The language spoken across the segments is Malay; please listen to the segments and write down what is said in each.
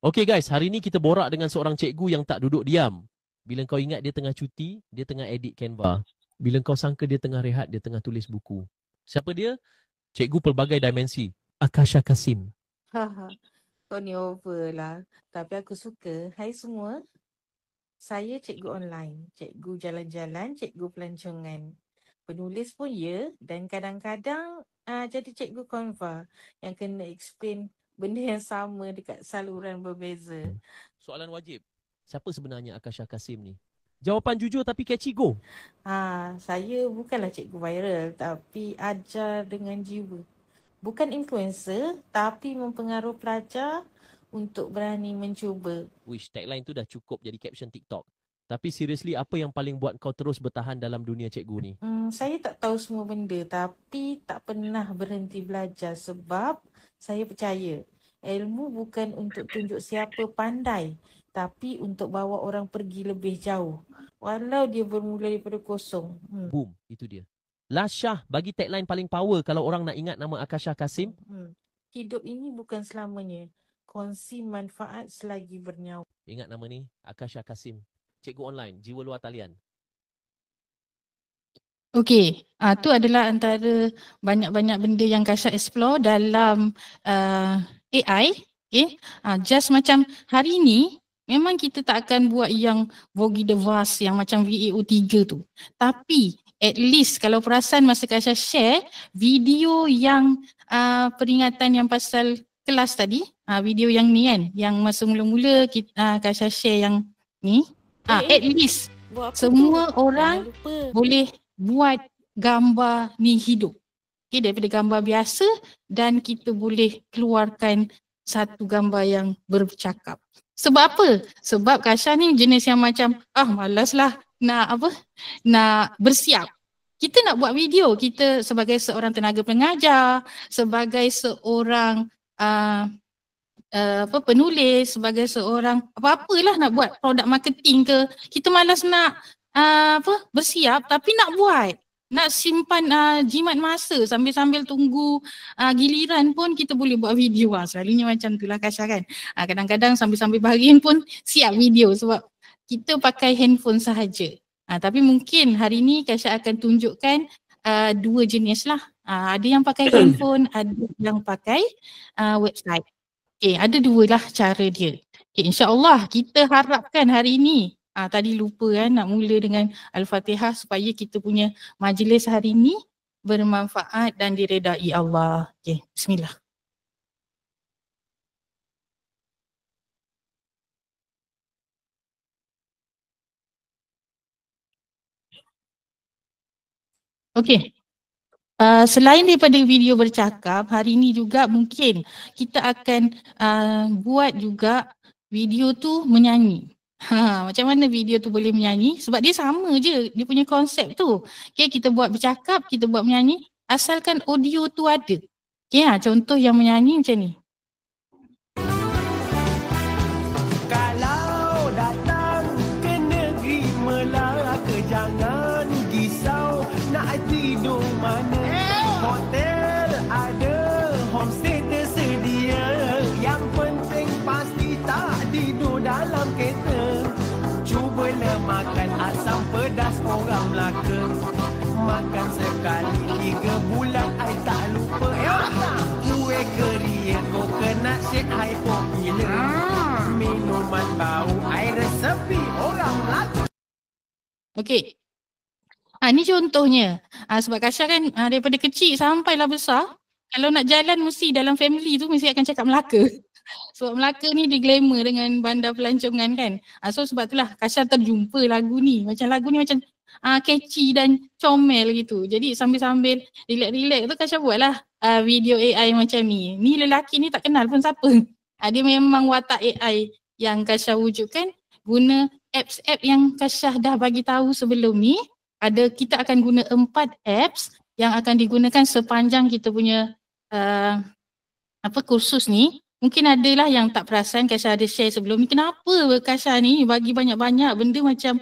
Okay guys, hari ni kita borak dengan seorang cikgu yang tak duduk diam. Bila kau ingat dia tengah cuti, dia tengah edit Canva. Bila kau sangka dia tengah rehat, dia tengah tulis buku. Siapa dia? Cikgu pelbagai dimensi, Akasha Kasim. Haha, kau ni over lah. Tapi aku suka. Hai semua, saya cikgu online, cikgu jalan-jalan, cikgu pelancongan. Penulis pun ya, dan kadang-kadang jadi cikgu konva yang kena explain benda yang sama dekat saluran berbeza. Soalan wajib, siapa sebenarnya Akasha Kasim ni? Jawapan jujur tapi catchy, go. Saya bukanlah cikgu viral, tapi ajar dengan jiwa. Bukan influencer, tapi mempengaruhi pelajar untuk berani mencuba. Wish, tagline tu dah cukup jadi caption TikTok. Tapi seriously, apa yang paling buat kau terus bertahan dalam dunia cikgu ni? Saya tak tahu semua benda, tapi tak pernah berhenti belajar sebab saya percaya ilmu bukan untuk tunjuk siapa pandai, tapi untuk bawa orang pergi lebih jauh. Walau dia bermula daripada kosong. Boom, itu dia. Last Shah, bagi tagline paling power kalau orang nak ingat nama Akasha Kasim. Hidup ini bukan selamanya. Kongsi manfaat selagi bernyawa. Ingat nama ni, Akasha Kasim. Cikgu online, jiwa luar talian. Okey, tu adalah antara banyak-banyak benda yang Kasha explore dalam AI. Okay. Just macam hari ni, memang kita tak akan buat yang Vogi the Vast yang macam VAO3 tu. Tapi at least kalau perasan masa Kasha share video yang peringatan yang pasal kelas tadi, video yang ni kan, yang masa mula-mula Kasha share yang ni, at least semua orang boleh buat gambar ni hidup. Okay, daripada gambar biasa dan kita boleh keluarkan satu gambar yang bercakap. Sebab apa? Sebab Kasha ni jenis yang macam malaslah nak bersiap. Kita nak buat video, kita sebagai seorang tenaga pengajar, sebagai seorang penulis, sebagai seorang apa-apalah nak buat produk marketing ke, kita malas nak bersiap tapi nak buat, nak simpan jimat masa sambil-sambil tunggu giliran pun kita boleh buat video. Selalunya macam itulah Kasha kan. Kadang-kadang sambil-sambil bahagian pun siap video sebab kita pakai handphone sahaja. Tapi mungkin hari ni Kasha akan tunjukkan dua jenis lah. Ada yang pakai handphone, ada yang pakai website. Okay, ada dua lah cara dia. Okay, InsyaAllah kita harapkan hari ni tadi lupa kan nak mula dengan Al-Fatihah supaya kita punya majlis hari ni bermanfaat dan diredai Allah. Okay, bismillah. Okay. Selain daripada video bercakap, hari ni juga mungkin kita akan buat juga video tu menyanyi. Macam mana video tu boleh menyanyi? Sebab dia sama je, dia punya konsep tu. Okay, kita buat bercakap, kita buat menyanyi, asalkan audio tu ada. Okay, contoh yang menyanyi macam ni. Kalau datang ke negeri Melaka, jangan risau nak tidur mana. Hotel ada, homestay tersedia. Yang penting pasti tak tidur dalam kereta. Cubalah makan asam pedas orang Melaka. Makan sekali 3 bulan I tak lupa. Kuih kerian, coconut shake, I popular. Minuman bau, I resepi orang Melaka. Okey. Ni contohnya. Sebab Kasha kan daripada kecil sampailah besar, kalau nak jalan mesti dalam family tu mesti akan cakap Melaka. Sebab Melaka ni dia glamour dengan bandar pelancongan kan. So sebab itulah Kasha terjumpa lagu ni. Lagu ni macam catchy dan comel gitu. Jadi sambil-sambil relax-relax tu Kasha buatlah video AI macam ni. Ni lelaki ni tak kenal pun siapa. Dia memang watak AI yang Kasha wujudkan guna apps-app yang Kasha dah bagi tahu sebelum ni. Kita akan guna 4 apps yang akan digunakan sepanjang kita punya kursus ni. Mungkin adalah yang tak perasan Kasha ada share sebelum ni. Kenapa Kasha ni bagi banyak-banyak benda macam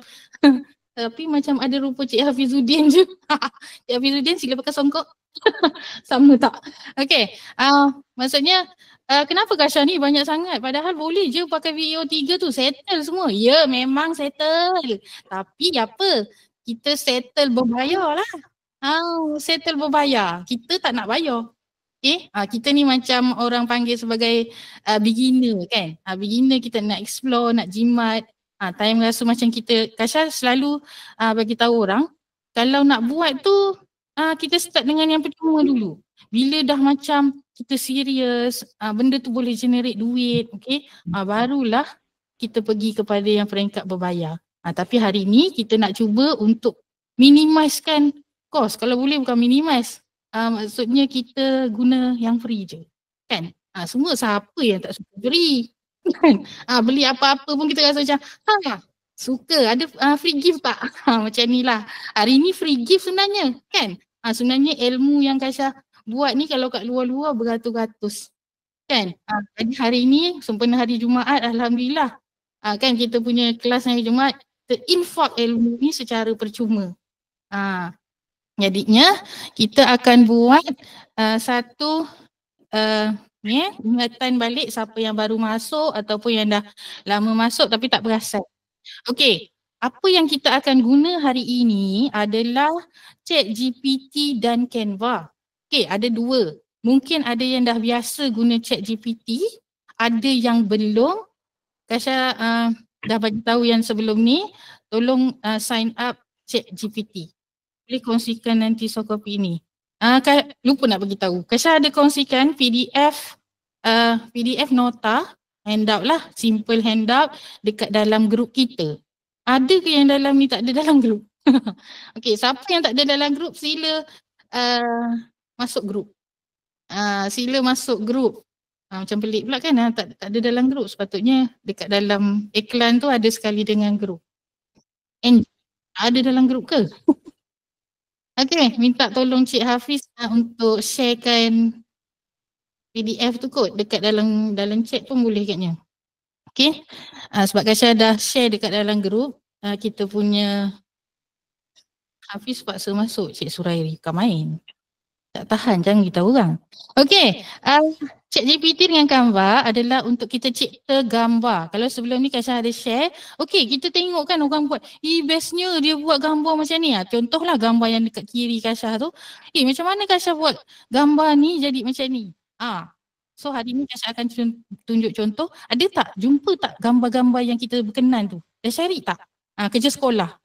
tapi macam ada rupa Cik Hafizuddin je. Cik Hafizuddin sila pakai songkok. Sama tak? Okay. Maksudnya kenapa Kasha ni banyak sangat? Padahal boleh je pakai VAO3 tu, settle semua. Ya, memang settle. Tapi apa? Kita settle berbayar lah. Settle berbayar. Kita tak nak bayar. Okay, kita ni macam orang panggil sebagai beginner kan. Beginner kita nak explore, nak jimat. Time rasa macam kita, Kasha selalu bagi tahu orang, kalau nak buat tu, kita start dengan yang pertama dulu. Bila dah macam kita serius, benda tu boleh generate duit, okay, barulah kita pergi kepada yang peringkat berbayar. Tapi hari ni kita nak cuba untuk minimizekan kos. Kalau boleh bukan minimize, maksudnya kita guna yang free je, kan? Semua siapa yang tak suka free? Kan? Beli apa-apa pun kita rasa macam, suka, ada free gift tak? Macam ni lah. Hari ni free gift sebenarnya, kan? Sebenarnya ilmu yang Kasha buat ni kalau kat luar-luar beratus-ratus, kan? Jadi hari ni sempena hari Jumaat, Alhamdulillah, kan kita punya kelas hari Jumaat terinfak ilmu ni secara percuma. Jadinya kita akan buat satu ingatan balik siapa yang baru masuk ataupun yang dah lama masuk tapi tak perasan. Okey, apa yang kita akan guna hari ini adalah ChatGPT dan Canva. Okey, ada dua. Mungkin ada yang dah biasa guna ChatGPT, ada yang belum. Kasha dah bagi tahu yang sebelum ni, tolong sign up ChatGPT. Boleh kongsikan nanti soft copy ni. Lupa nak bagi tahu. Kasha ada kongsikan PDF nota, handout lah, simple handout dekat dalam grup kita. Ada ke yang dalam ni tak ada dalam grup? Okey, siapa yang tak ada dalam grup sila masuk grup. Sila masuk grup. Macam pelik pula kan, tak ada dalam grup. Sepatutnya dekat dalam iklan tu ada sekali dengan grup. Ada dalam grup ke? Okey, minta tolong Cik Hafiz untuk sharekan PDF tu kot dekat dalam chat pun boleh katnya. Okey, sebab Kasha dah share dekat dalam grup, kita punya Hafiz paksa masuk, Cik Surairi bukan main. Tak tahan, jangan kita orang. Okey, ChatGPT dengan Canva adalah untuk kita cipta gambar. Kalau sebelum ni Kasha ada share, okey kita tengok kan orang buat, bestnya dia buat gambar macam ni. Contohlah gambar yang dekat kiri Kasha tu. Macam mana Kasha buat gambar ni jadi macam ni? So hari ni Kasha akan tunjuk contoh. Ada tak, jumpa tak gambar-gambar yang kita berkenan tu? Dah cari tak? Kerja sekolah.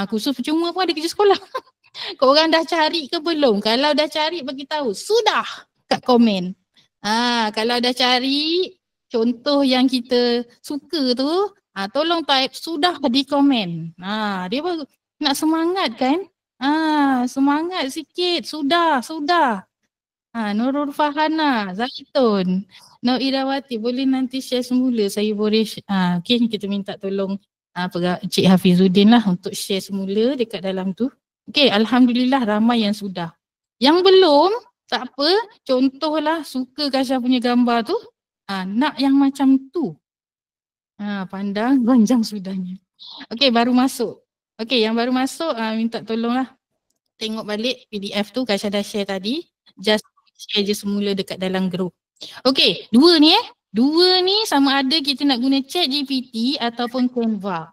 Kursus percuma pun ada kerja sekolah. Korang dah cari ke belum? Kalau dah cari bagi tahu. Sudah kat komen. Kalau dah cari contoh yang kita suka tu, tolong type sudah di komen. Dia baru nak semangat kan? Semangat sikit. Sudah. Nurul Fahana, Zaitun, Nur Irawati, boleh nanti share semula. Saya boleh, okay, kita minta tolong Cik Hafizuddin lah untuk share semula dekat dalam tu. Okay, Alhamdulillah ramai yang sudah. Yang belum, tak apa, contohlah suka Kasha punya gambar tu, nak yang macam tu. Pandang panjang sudahnya. Okay, baru masuk. Okay, yang baru masuk, minta tolonglah tengok balik PDF tu, Kasha dah share tadi. Just share je semula dekat dalam grup. Okay, dua ni sama ada kita nak guna ChatGPT ataupun Canva.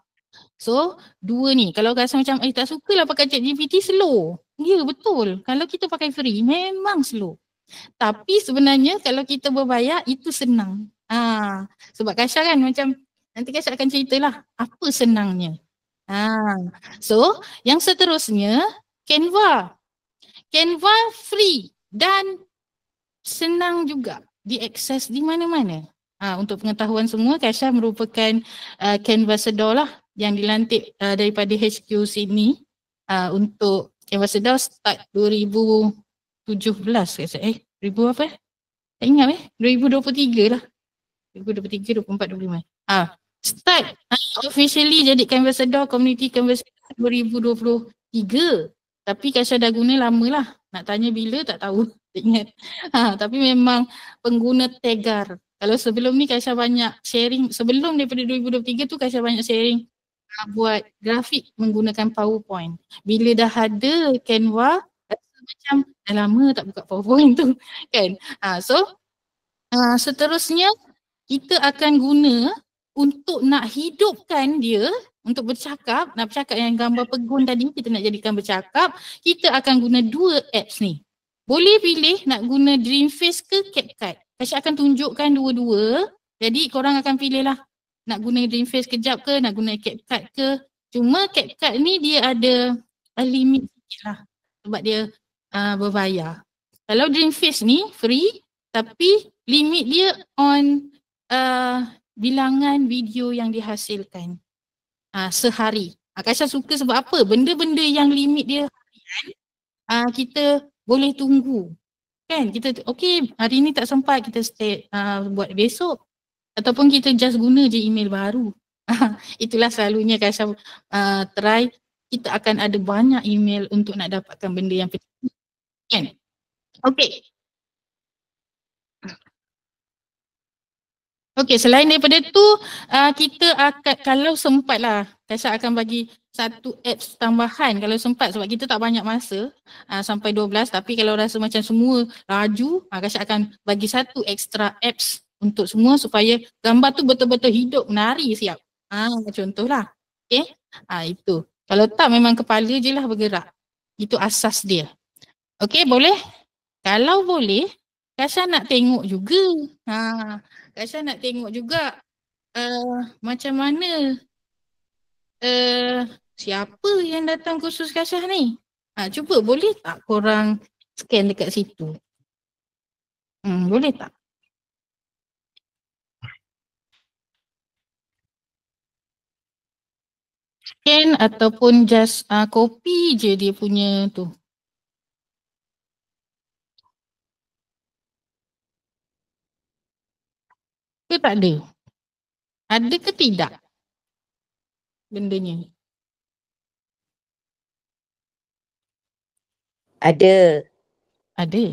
So, dua ni. Kalau rasa macam tak sukalah pakai ChatGPT, slow. Ya, betul. Kalau kita pakai free, memang slow. Tapi sebenarnya kalau kita berbayar, itu senang. Sebab Kasha kan macam, nanti Kasha akan ceritalah apa senangnya. So, yang seterusnya, Canva. Canva free dan senang juga diakses di mana-mana. Untuk pengetahuan semua, Kasha merupakan Canvassador lah yang dilantik daripada HQ Sydney untuk Canvassador start 2017 Kasha. 2000 apa? Tak ingat 2023 lah. 2023, 24, 25. Start officially jadi Canvassador, Community Canvassador 2023. Tapi Kasha dah guna lama lah. Nak tanya bila tak tahu. Tak ingat. Tapi memang pengguna tegar. Kalau sebelum ni Kasha banyak sharing, sebelum daripada 2023 tu Kasha banyak sharing buat grafik menggunakan PowerPoint. Bila dah ada Canva, rasa macam dah lama tak buka PowerPoint tu kan. So Seterusnya kita akan guna untuk nak hidupkan dia, untuk bercakap, nak bercakap yang gambar pegun tadi kita nak jadikan bercakap, kita akan guna dua apps ni. Boleh pilih nak guna Dreamface ke CapCut. Kasih akan tunjukkan dua-dua. Jadi korang akan pilih lah nak guna Dreamface kejap ke, nak guna CapCut ke. Cuma CapCut ni dia ada limit sikit lah sebab dia berbayar. Kalau Dreamface ni free tapi limit dia on bilangan video yang dihasilkan sehari. Kasha suka sebab apa? Benda-benda yang limit dia harian kita boleh tunggu. Kan? Kita okay hari ni tak sempat kita stay buat besok. Ataupun kita just guna je email baru. Itulah selalunya Kasha try. Kita akan ada banyak email untuk nak dapatkan benda yang penting. Kan? Okay. Okay, selain daripada tu, kita akan, kalau sempat lah, Kasha akan bagi satu apps tambahan kalau sempat sebab kita tak banyak masa sampai 12. Tapi kalau rasa macam semua laju, Kasha akan bagi satu extra apps untuk semua supaya gambar tu betul-betul hidup, menari siap. Contohlah. Okay, itu. Kalau tak memang kepala je lah bergerak. Itu asas dia. Okay, boleh? Kalau boleh, Kasha nak tengok juga. Kasha nak tengok juga macam mana siapa yang datang kursus Kasha ni. Cuba boleh tak korang scan dekat situ? Boleh tak? Scan ataupun just copy je dia punya tu. Ke tak ada? Ada ke tidak bendanya? Ada. Ada?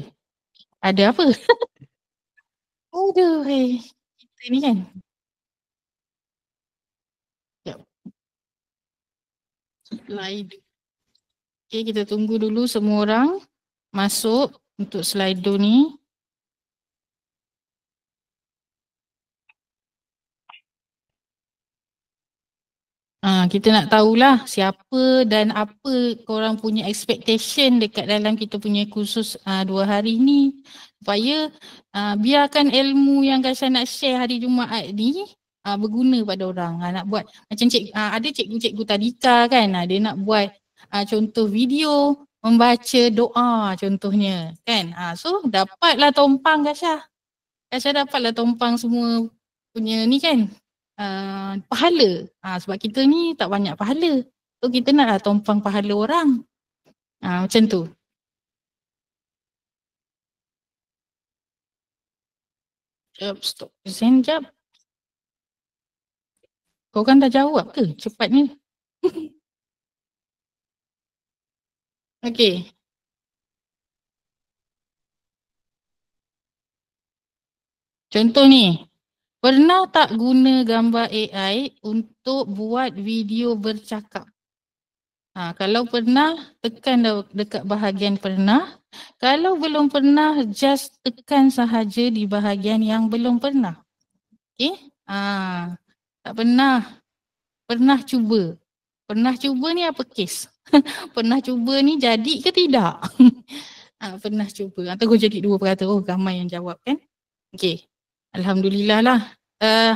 Ada apa? Aduh, kita ni kan. Slide. Okay, kita tunggu dulu semua orang masuk untuk Slido ni. Kita nak tahulah siapa dan apa korang punya expectation dekat dalam kita punya kursus 2 hari ni. Supaya biarkan ilmu yang Kasha nak share hari Jumaat ni berguna pada orang. Nak buat macam ada cikgu-cikgu tadika kan, dia nak buat contoh video membaca doa contohnya kan. So dapatlah tompang Kasha. Kasha dapatlah tompang semua punya ni kan. Pahala. Sebab kita ni tak banyak pahala. So kita naklah tompang pahala orang. Macam tu. Stop present jap. Kau kan dah jawab ke cepatnya? Okay. Contoh ni. Pernah tak guna gambar AI untuk buat video bercakap? Kalau pernah, tekan dekat bahagian pernah. Kalau belum pernah, just tekan sahaja di bahagian yang belum pernah. Okay? Tak pernah. Pernah cuba. Pernah cuba ni apa kes? Pernah cuba ni jadi ke tidak? Pernah cuba. Atau jadi 2%. Oh, ramai yang jawab kan? Okay. Alhamdulillah lah.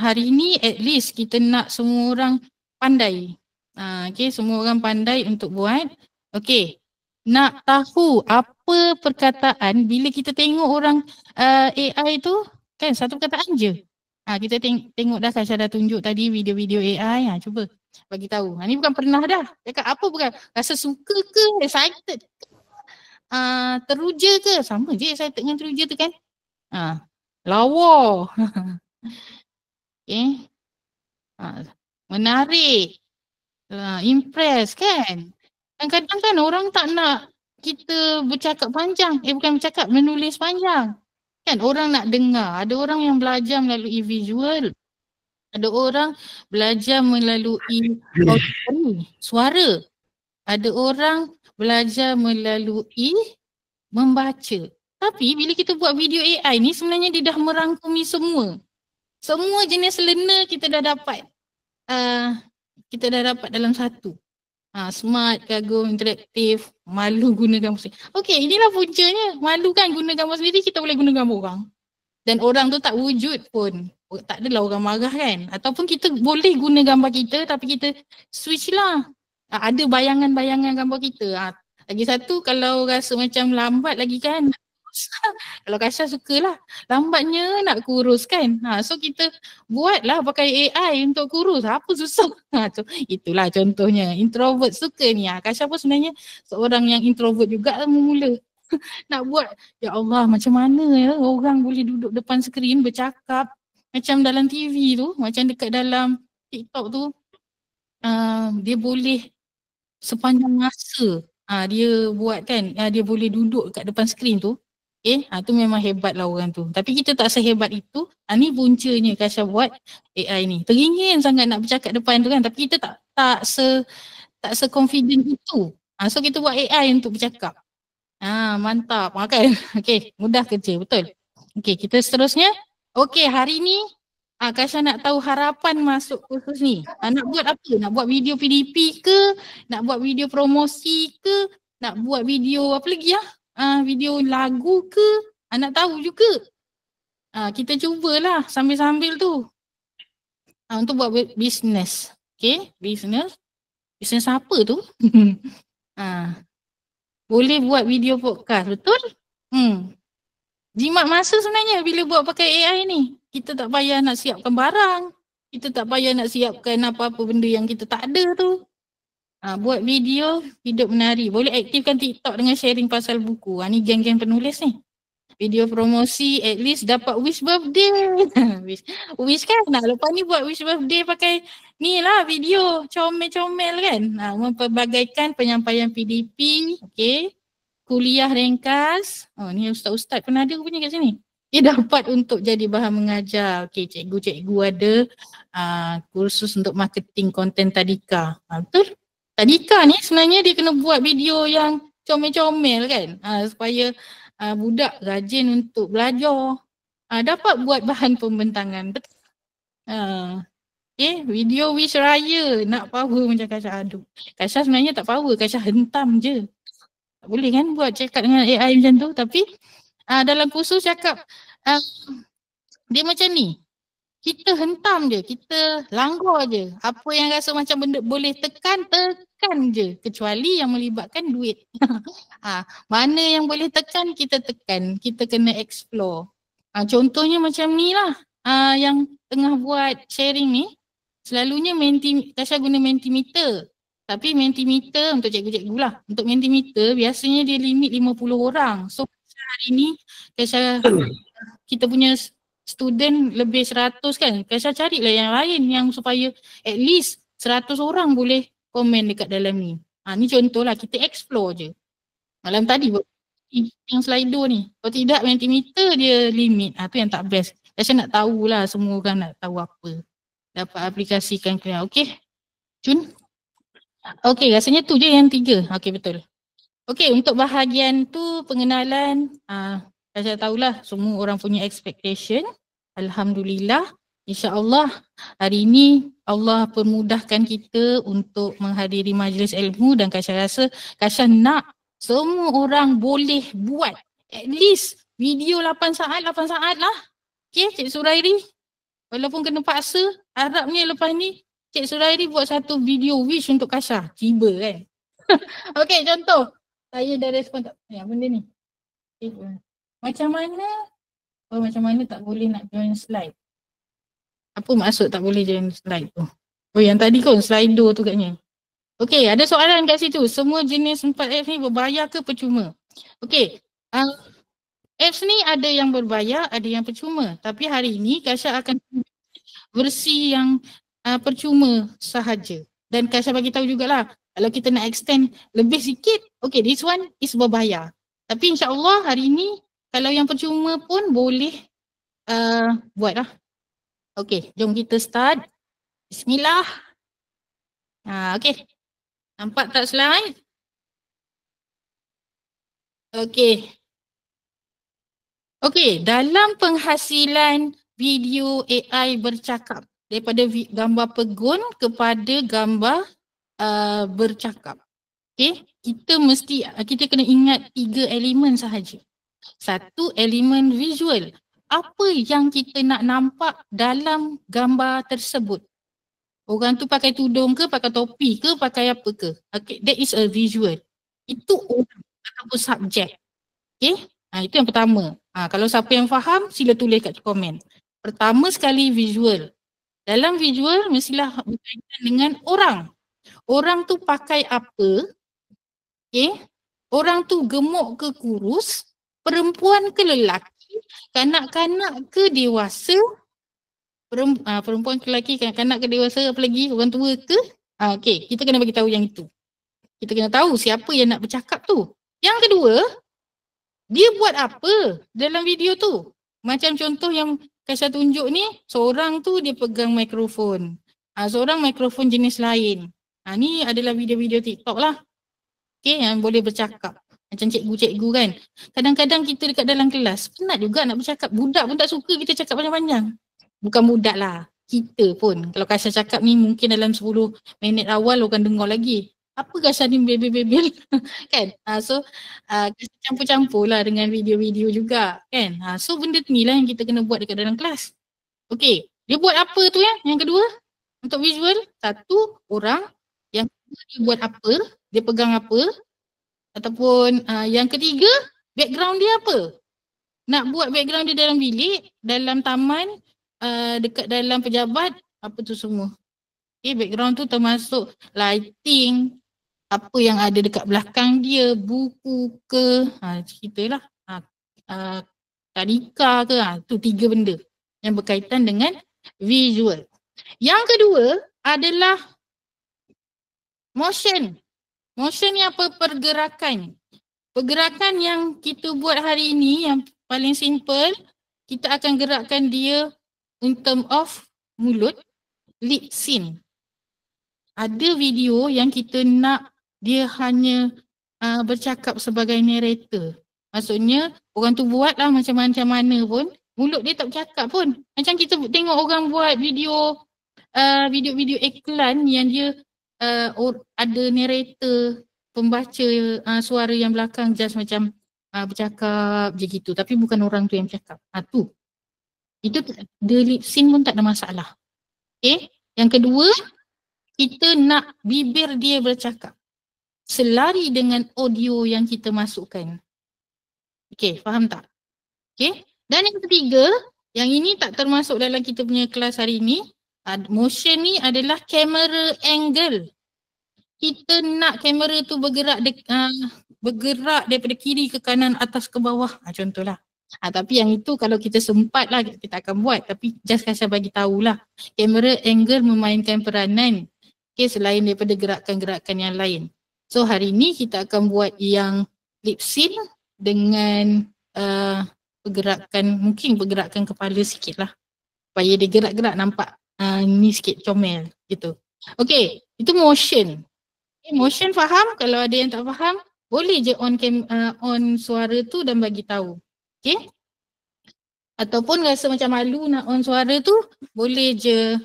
Hari ni at least kita nak semua orang pandai. Okay, semua orang pandai untuk buat. Okay, nak tahu apa perkataan bila kita tengok orang AI tu kan satu perkataan je. Kita tengok dah Kasha dah tunjuk tadi video-video AI. Cuba bagi tahu. Ni bukan pernah dah. Cakap apa bukan? Rasa suka ke? Excited ke? Teruja ke? Sama je excited dengan teruja tu kan? Lawa. Okay. Menarik. Impress kan? Kadang-kadang kan orang tak nak kita bercakap panjang. Bukan bercakap, menulis panjang. Kan orang nak dengar. Ada orang yang belajar melalui visual. Ada orang belajar melalui suara. Ada orang belajar melalui membaca. Tapi bila kita buat video AI ni sebenarnya dia dah merangkumi semua. Semua jenis learner kita dah dapat. Kita dah dapat dalam satu. Smart, kagum, interaktif, malu guna gambar sendiri. Okey, inilah puncanya. Malu kan guna gambar sendiri, kita boleh guna gambar orang. Dan orang tu tak wujud pun. Tak adalah orang marah kan. Ataupun kita boleh guna gambar kita tapi kita switch lah. Ada bayangan-bayangan gambar kita. Lagi satu kalau rasa macam lambat lagi kan. Kalau Kasha sukalah lambatnya nak kurus kan. So kita buatlah pakai AI untuk kurus. Apa susah? Itulah contohnya. Introvert suka ni. Kasha pun sebenarnya seorang yang introvert juga mula. Nak buat, ya Allah macam mana ya orang boleh duduk depan skrin bercakap macam dalam TV tu, macam dekat dalam TikTok tu. Dia boleh sepanjang masa dia buat kan, dia boleh duduk kat depan skrin tu. Tu memang hebat lah orang tu. Tapi kita tak sehebat itu. Ni puncanya Kasha buat AI ni. Teringin sangat nak bercakap depan tu kan. Tapi kita tak se-confident itu. So kita buat AI untuk bercakap. Mantap. Kan? Okay, mudah kerja. Betul. Okay, kita seterusnya. Okay, hari ni Kasha nak tahu harapan masuk kursus ni. Nak buat apa? Nak buat video PDP ke? Nak buat video promosi ke? Nak buat video apa lagi video lagu ke? Nak tahu juga. Kita cubalah sambil-sambil tu. Untuk buat bisnes. Okay, bisnes. Bisnes apa tu? Boleh buat video podcast, betul? Jimat masa sebenarnya bila buat pakai AI ni. Kita tak payah nak siapkan barang. Kita tak payah nak siapkan apa-apa benda yang kita tak ada tu. Buat video hidup menari. Boleh aktifkan TikTok dengan sharing pasal buku. Ni geng-geng penulis ni. Video promosi at least dapat wish birthday. wish kan? Lepas ni buat wish birthday pakai ni lah video comel-comel kan. Memperbagaikan penyampaian PDP. Okay. Kuliah ringkas. Ni ustaz-ustaz pun ada punya kat sini. Dia dapat untuk jadi bahan mengajar. Okay, cikgu-cikgu ada kursus untuk marketing konten tadika. Betul? Tadika ni sebenarnya dia kena buat video yang comel-comel kan. Supaya budak rajin untuk belajar. Dapat buat bahan pembentangan. Betul? Okay, video wish raya. Nak power macam Kasha. Aduh. Kasha sebenarnya tak power. Kasha hentam je. Tak boleh kan buat cakap dengan AI macam tu. Tapi dalam kursus cakap dia macam ni. Kita hentam je, kita langgar je. Apa yang rasa macam benda boleh tekan je. Kecuali yang melibatkan duit. Mana yang boleh tekan, kita tekan. Kita kena explore. Contohnya macam ni lah. Yang tengah buat sharing ni, selalunya Kasha guna Mentimeter. Tapi Mentimeter untuk cikgu-cikgu lah. Untuk Mentimeter biasanya dia limit 50 orang. So hari ni kita punya student lebih 100 kan. Kasha carilah yang lain yang supaya at least 100 orang boleh komen dekat dalam ni. Ni contoh lah, kita explore je. Malam tadi yang Slido ni. Kalau tidak Mentimeter dia limit. Tu yang tak best. Kasha nak tahulah, semua orang nak tahu apa. Dapat aplikasikan kena. Okay. Cun. Okay, rasanya tu je yang 3. Okay, betul. Okay, untuk bahagian tu pengenalan. Saya tahulah semua orang punya expectation. Alhamdulillah. InsyaAllah hari ini Allah permudahkan kita untuk menghadiri majlis ilmu dan Kasha rasa Kasha nak semua orang boleh buat at least video 8 saat lah. Okay, Cik Surairi. Walaupun kena paksa, harapnya lepas ni Cik Surairi buat satu video wish untuk Kasha. Tiba kan. Okay, contoh. Saya dah respon tak? Benda ni. Okay. Macam mana tak boleh nak join slide? Apa maksud tak boleh join slide tu? Yang tadi kan Slido tu katnya. Okey, ada soalan kat situ. Semua jenis 4 apps ni berbayar ke percuma? Okey, apps ni ada yang berbayar, ada yang percuma. Tapi hari ini Kasha akan versi yang percuma sahaja. Dan Kasha bagi tahu jugalah, kalau kita nak extend lebih sikit, okay, this one is berbayar. Tapi insyaAllah hari ini kalau yang percuma pun boleh buat lah. Okay, jom kita start. Bismillah. Okay, nampak tak slide? Okay. Okey, dalam penghasilan video AI bercakap daripada gambar pegun kepada gambar bercakap. Okey, kita kena ingat 3 elemen sahaja. Satu, elemen visual. Apa yang kita nak nampak dalam gambar tersebut? Orang tu pakai tudung ke, pakai topi ke, pakai apa ke? Okay, that is a visual. Itu orang ataupun subjek. Okay, itu yang pertama. Kalau siapa yang faham, sila tulis kat komen. Pertama sekali visual. Dalam visual mestilah berkaitan dengan orang. Orang tu pakai apa? Okay. Orang tu gemuk ke kurus? Perempuan ke lelaki? Kanak-kanak ke dewasa? Perempuan ke lelaki, kanak-kanak ke dewasa, apa lagi? Orang tua ke? Okay, kita kena bagi tahu yang itu. Kita kena tahu siapa yang nak bercakap tu. Yang kedua, dia buat apa dalam video tu? Macam contoh yang Kaisha tunjuk ni, seorang tu dia pegang mikrofon. Seorang mikrofon jenis lain. Ni adalah video-video TikTok lah. Okay, yang boleh bercakap. Macam cikgu-cikgu kan. Kadang-kadang kita dekat dalam kelas, penat juga nak bercakap. Budak pun tak suka kita cakap panjang-panjang. Bukan budak lah. Kita pun. Kalau Kaisha cakap ni mungkin dalam 10 minit awal orang dengar lagi. Apa Kaisha ni bebel-bebel kan? So campur-campur lah dengan video-video juga kan? So benda ni lah yang kita kena buat dekat dalam kelas. Okay, dia buat apa tu ya? Yang kedua, untuk visual, satu orang. Yang kedua dia buat apa? Dia pegang apa? Ataupun yang ketiga, background dia apa? Nak buat background dia dalam bilik, dalam taman, dekat dalam pejabat, apa tu semua. Okay, background tu termasuk lighting, apa yang ada dekat belakang dia, buku ke, ceritalah, tadika ke, tu 3 benda yang berkaitan dengan visual. Yang kedua adalah motion. Motion ni apa? Pergerakan. Pergerakan yang kita buat hari ini yang paling simple, kita akan gerakkan dia in term of mulut, lip sync. Ada video yang kita nak dia hanya bercakap sebagai narrator. Maksudnya orang tu buat lah macam mana pun, mulut dia tak bercakap pun. Macam kita tengok orang buat video iklan yang dia ada narrator, pembaca suara yang belakang just macam bercakap je gitu. Tapi bukan orang tu yang bercakap. Itu the lip sync pun tak ada masalah. Okay. Yang kedua, kita nak bibir dia bercakap. Selari dengan audio yang kita masukkan. Okay, faham tak? Okay. Dan yang ketiga, yang ini tak termasuk dalam kita punya kelas hari ini. Motion ni adalah camera angle. Kita nak kamera tu bergerak daripada kiri ke kanan, atas ke bawah. Contohlah. Tapi yang itu kalau kita sempat lah kita akan buat. Tapi just Kaisha bagi tahulah. Kamera angle memainkan peranan. Okay, selain daripada gerakan-gerakan yang lain. So hari ni kita akan buat yang lip sync dengan mungkin pergerakan kepala sikit lah. Supaya dia gerak-gerak nampak ni sikit comel gitu. Okay, itu motion. Okay, motion faham? Kalau ada yang tak faham, boleh je on suara tu dan bagi tahu. Okay? Ataupun rasa macam malu nak on suara tu, boleh je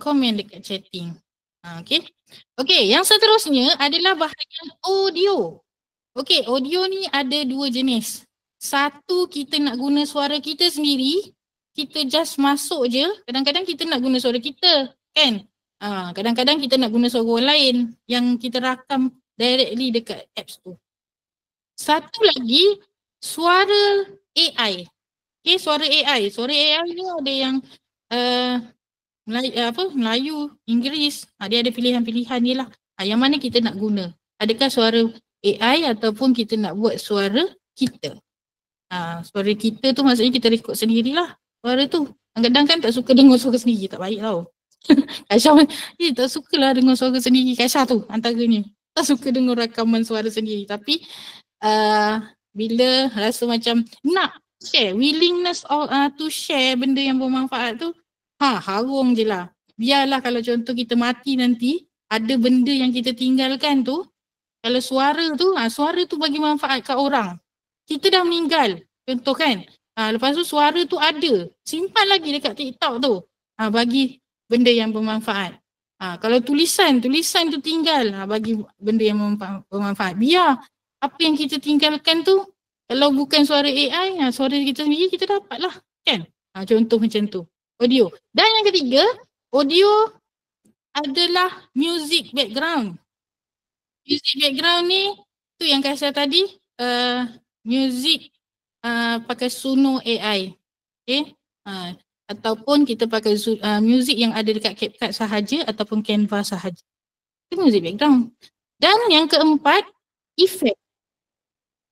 komen dekat chatting. Okay. Okay, yang seterusnya adalah bahagian audio. Okay, audio ni ada 2 jenis. Satu, kita nak guna suara kita sendiri, kita just masuk je. Kadang-kadang kita nak guna suara kita, kan? Kadang-kadang kita nak guna suara orang lain yang kita rakam directly dekat apps tu. Satu lagi, suara AI. Okay, suara AI. Suara AI ni ada yang Melayu, Inggeris. Dia ada pilihan-pilihan dia lah. Yang mana kita nak guna. Adakah suara AI ataupun kita nak buat suara kita. Suara kita tu maksudnya kita record sendirilah suara tu. Kadang-kadang kan tak suka dengar suara sendiri, tak baik tau. Kaisha tak sukalah dengar suara sendiri. Kaisha tu antaranya. Tak suka dengar rakaman suara sendiri. Tapi bila rasa macam nak share, willingness to share benda yang bermanfaat tu, harung je lah. Biarlah kalau contoh kita mati nanti, ada benda yang kita tinggalkan tu, kalau suara tu bagi manfaat kat orang. Kita dah meninggal, contoh kan. Lepas tu suara tu ada. Simpan lagi dekat TikTok tu. Bagi benda yang bermanfaat. Kalau tulisan tu tinggal. Bagi benda yang bermanfaat. Biar apa yang kita tinggalkan tu, kalau bukan suara AI, suara kita sendiri kita dapat lah. Kan? Contoh macam tu. Audio. Dan yang ketiga, audio adalah music background. Music background ni, tu yang Kasia tadi, music pakai Suno AI. Okay? Ataupun kita pakai music yang ada dekat CapCut sahaja ataupun Canva sahaja. Itu music background. Dan yang keempat, efek.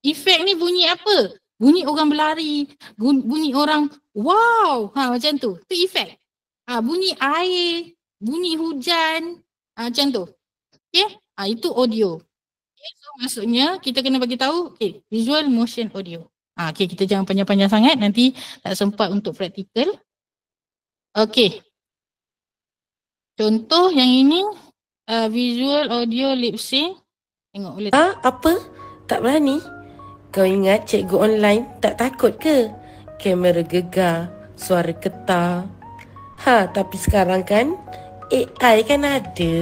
Efek ni bunyi apa? Bunyi orang berlari, bunyi orang wow, macam tu. Itu efek. Bunyi air, bunyi hujan, macam tu. Okay? Itu audio. Okay, so maksudnya kita kena bagi tahu visual, motion, audio. Okay, kita jangan panjang-panjang sangat, nanti tak sempat untuk praktikal. Okay. Contoh yang ini visual, audio, lip sync. Tengok boleh. Apa? Tak berani? Kau ingat cikgu online tak takut ke? Kamera gegar, suara getar. Tapi sekarang kan AI kan ada.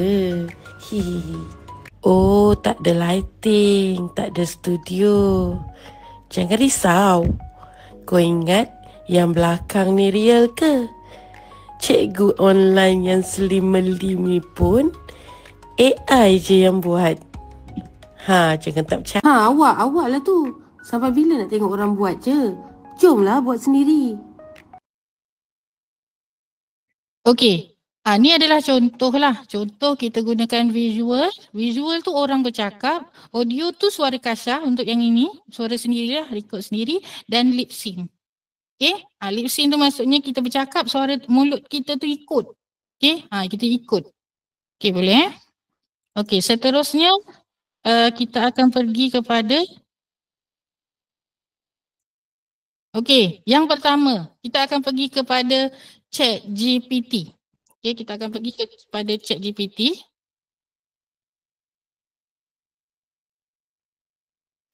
Oh, tak ada lighting, tak ada studio. Jangan risau. Kau ingat yang belakang ni real ke? Cikgu online yang slim melim ni pun AI je yang buat. Jangan tak percaya. Awak lah tu. Sampai bila nak tengok orang buat je? Jomlah buat sendiri. Okey. Ni adalah contoh lah. Contoh kita gunakan visual. Visual tu orang bercakap. Audio tu suara Kasia untuk yang ini. Suara sendirilah, record sendiri. Dan lip sync. Okay. Lip sync tu maksudnya kita bercakap, suara mulut kita tu ikut. Okay. Kita ikut. Okay, boleh Okay, seterusnya kita akan pergi kepada yang pertama. Kita akan pergi kepada ChatGPT. Okay, kita akan pergi kepada ChatGPT.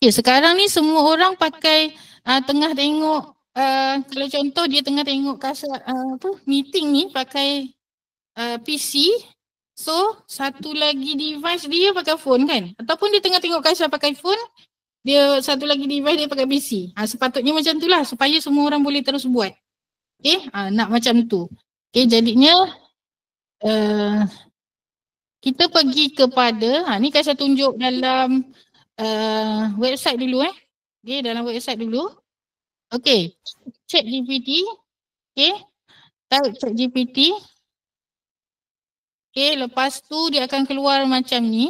Okay, sekarang ni semua orang pakai tengah tengok, kalau contoh dia tengah tengok meeting ni pakai PC. So, satu lagi device dia pakai phone kan? Ataupun dia tengah tengok Kasia pakai phone, dia satu lagi device dia pakai PC. Sepatutnya macam tu lah supaya semua orang boleh terus buat. Okay, nak macam tu. Okay, jadinya kita pergi kepada, ni Kasia tunjuk dalam website dulu Okay, dalam website dulu. Okay, ChatGPT. Okay, type ChatGPT. Okay, lepas tu dia akan keluar macam ni.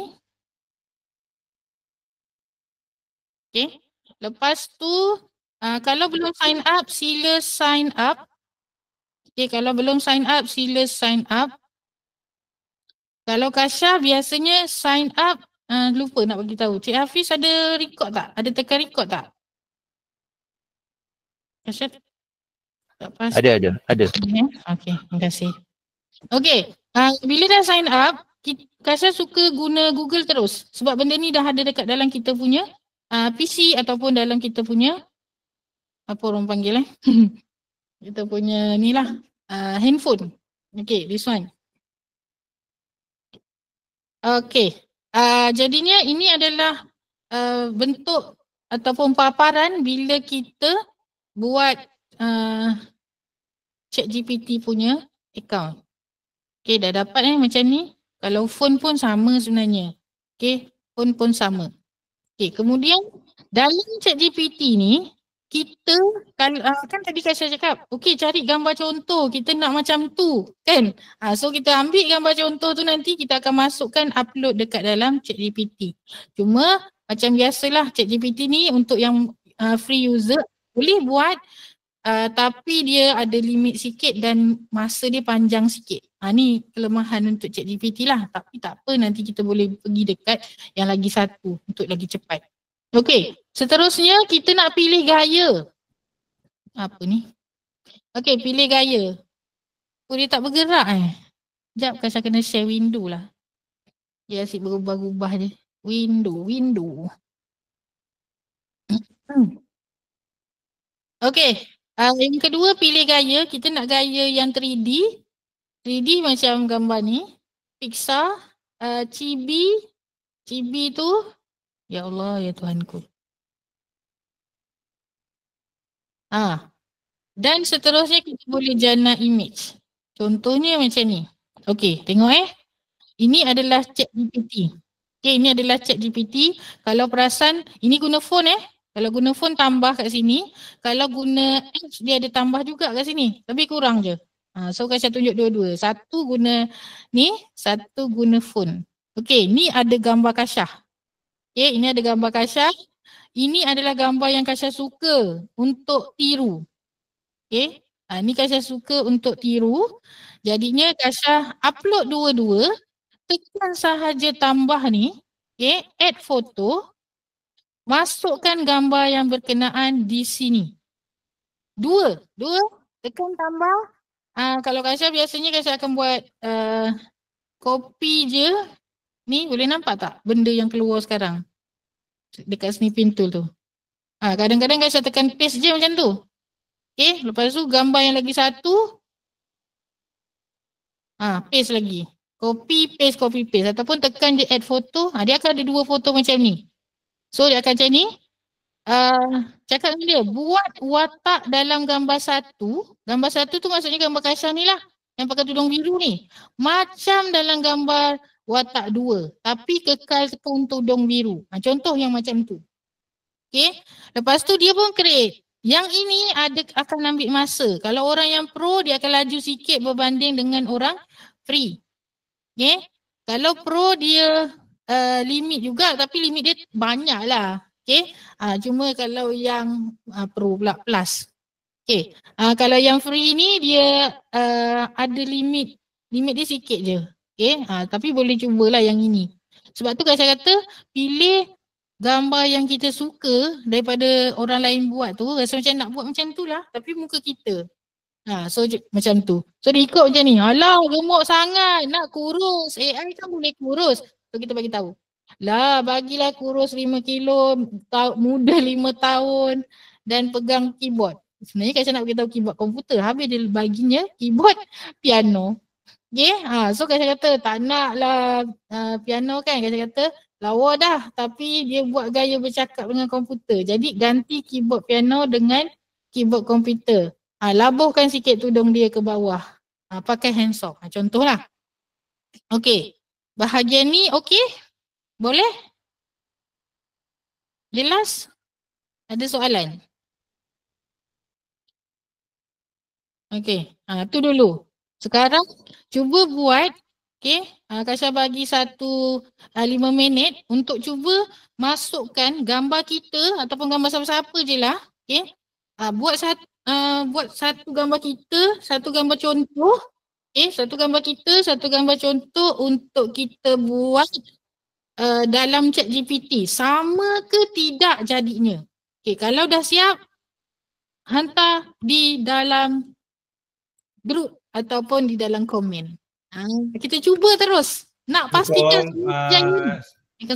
Okay, lepas tu kalau belum sign up, sila sign up. Okay, kalau belum sign up, sila sign up. Kalau Kasia biasanya sign up, lupa nak bagi tahu. Cik Hafiz ada record tak? Ada tekan record tak? Kasia tak pasti. Ada. Okay, terima kasih. Okay, bila dah sign up, Kasia suka guna Google terus. Sebab benda ni dah ada dekat dalam kita punya PC ataupun dalam kita punya, apa orang panggil kita punya ni lah, handphone. Okay, this one. Okay, jadinya ini adalah bentuk ataupun paparan bila kita buat ChatGPT punya account. Okay, dah dapat macam ni. Kalau phone pun sama sebenarnya. Okay, phone pun sama. Okay, kemudian dalam ChatGPT ni, kita kan tadi Kasia cakap, okay cari gambar contoh, kita nak macam tu kan. So kita ambil gambar contoh tu, nanti kita akan masukkan upload dekat dalam ChatGPT. Cuma macam biasalah ChatGPT ni untuk yang free user boleh buat, tapi dia ada limit sikit dan masa dia panjang sikit. Ni kelemahan untuk ChatGPT lah, tapi tak apa, nanti kita boleh pergi dekat yang lagi satu untuk lagi cepat. Okey, seterusnya kita nak pilih gaya. Apa ni? Okey, pilih gaya. Oh, dia tak bergerak Sekejap, Kasia kena share window lah. Dia asyik berubah-ubah je. Window. Okey, Yang kedua pilih gaya. Kita nak gaya yang 3D. 3D macam gambar ni. Pixar, Chibi. Chibi tu, ya Allah, ya Tuhanku. Dan seterusnya kita boleh jana image. Contohnya macam ni. Okey, tengok Ini adalah ChatGPT. Okey, ini adalah ChatGPT. Kalau perasan, ini guna phone Kalau guna phone tambah kat sini. Kalau guna apps dia ada tambah juga kat sini. Tapi kurang je. So Kasha tunjuk dua-dua. Satu guna ni, satu guna phone. Okey, ni ada gambar Kasha. Okey, ini ada gambar Kasha. Ini adalah gambar yang Kasha suka untuk tiru. Okey, ni Kasha suka untuk tiru. Jadinya Kasha upload dua-dua. Tekan sahaja tambah ni. Okey, add foto. Masukkan gambar yang berkenaan di sini. Dua. Tekan tambah. Kalau Kasha biasanya Kasha akan buat copy je. Ni boleh nampak tak benda yang keluar sekarang? Dekat snipping tool tu. Kadang-kadang Kasha tekan paste je macam tu. Okay, lepas tu gambar yang lagi satu. Paste lagi. Copy paste. Ataupun tekan je add foto. Dia akan ada dua foto macam ni. So dia akan macam ni. Cakap dengan dia, buat watak dalam gambar satu. Gambar satu tu maksudnya gambar Kasha ni lah. Yang pakai tudung biru ni. Macam dalam gambar watak dua. Tapi kekal tekan tudung biru. Contoh yang macam tu. Okay. Lepas tu dia pun create. Yang ini akan ambil masa. Kalau orang yang pro dia akan laju sikit berbanding dengan orang free. Okay. Kalau pro dia limit juga tapi limit dia banyak lah. Okay. Cuma kalau yang pro pula plus. Okay. Kalau yang free ni dia ada limit dia sikit je. Okay. Tapi boleh cubalah yang ini. Sebab tu saya kata pilih gambar yang kita suka daripada orang lain buat tu. Rasa macam nak buat macam tu lah. Tapi muka kita. So macam tu. So dia ikut macam ni. Alah gemuk sangat. Nak kurus. AI kan boleh kurus. So kita bagi tahu. Lah bagilah kurus 5 kilo. Muda 5 tahun. Dan pegang keyboard. Sebenarnya Kasha nak beritahu keyboard komputer. Habis dia baginya keyboard piano. Okay. So Kasha kata tak nak lah piano kan. Kasha kata lawa dah, tapi dia buat gaya bercakap dengan komputer. Jadi ganti keyboard piano dengan keyboard komputer. Labuhkan sikit tudung dia ke bawah. Pakai handsock. Contohlah. Okey. Bahagian ni okey? Boleh? Jelas? Ada soalan? Okey. Tu dulu. Sekarang cuba buat. Okay, Kasha bagi 5 minit untuk cuba masukkan gambar kita ataupun gambar siapa-siapa je lah. Okay, buat satu gambar kita, satu gambar contoh. Okay, satu gambar kita, satu gambar contoh untuk kita buat dalam ChatGPT. Sama ke tidak jadinya? Okay, kalau dah siap, hantar di dalam grup ataupun di dalam komen. Kita cuba terus. Nak pastikan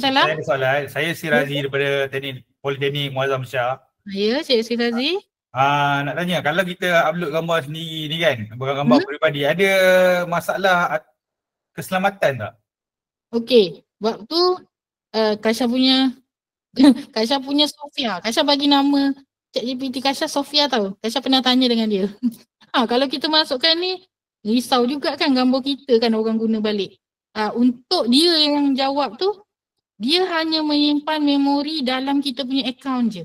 saya ada soalan. Saya si Razi daripada Politeknik Muazzam Shah. Ya, Cik Si Razi. Nak tanya, kalau kita upload gambar sendiri ni kan, gambar peribadi, ada masalah keselamatan tak? Okey, waktu Kasha punya Sofia. Kasha bagi nama ChatGPT Kasha Sofia tau. Kasha pernah tanya dengan dia. Kalau kita masukkan ni risau juga kan gambar kita kan orang guna balik. Untuk dia yang jawab tu, dia hanya menyimpan memori dalam kita punya account je.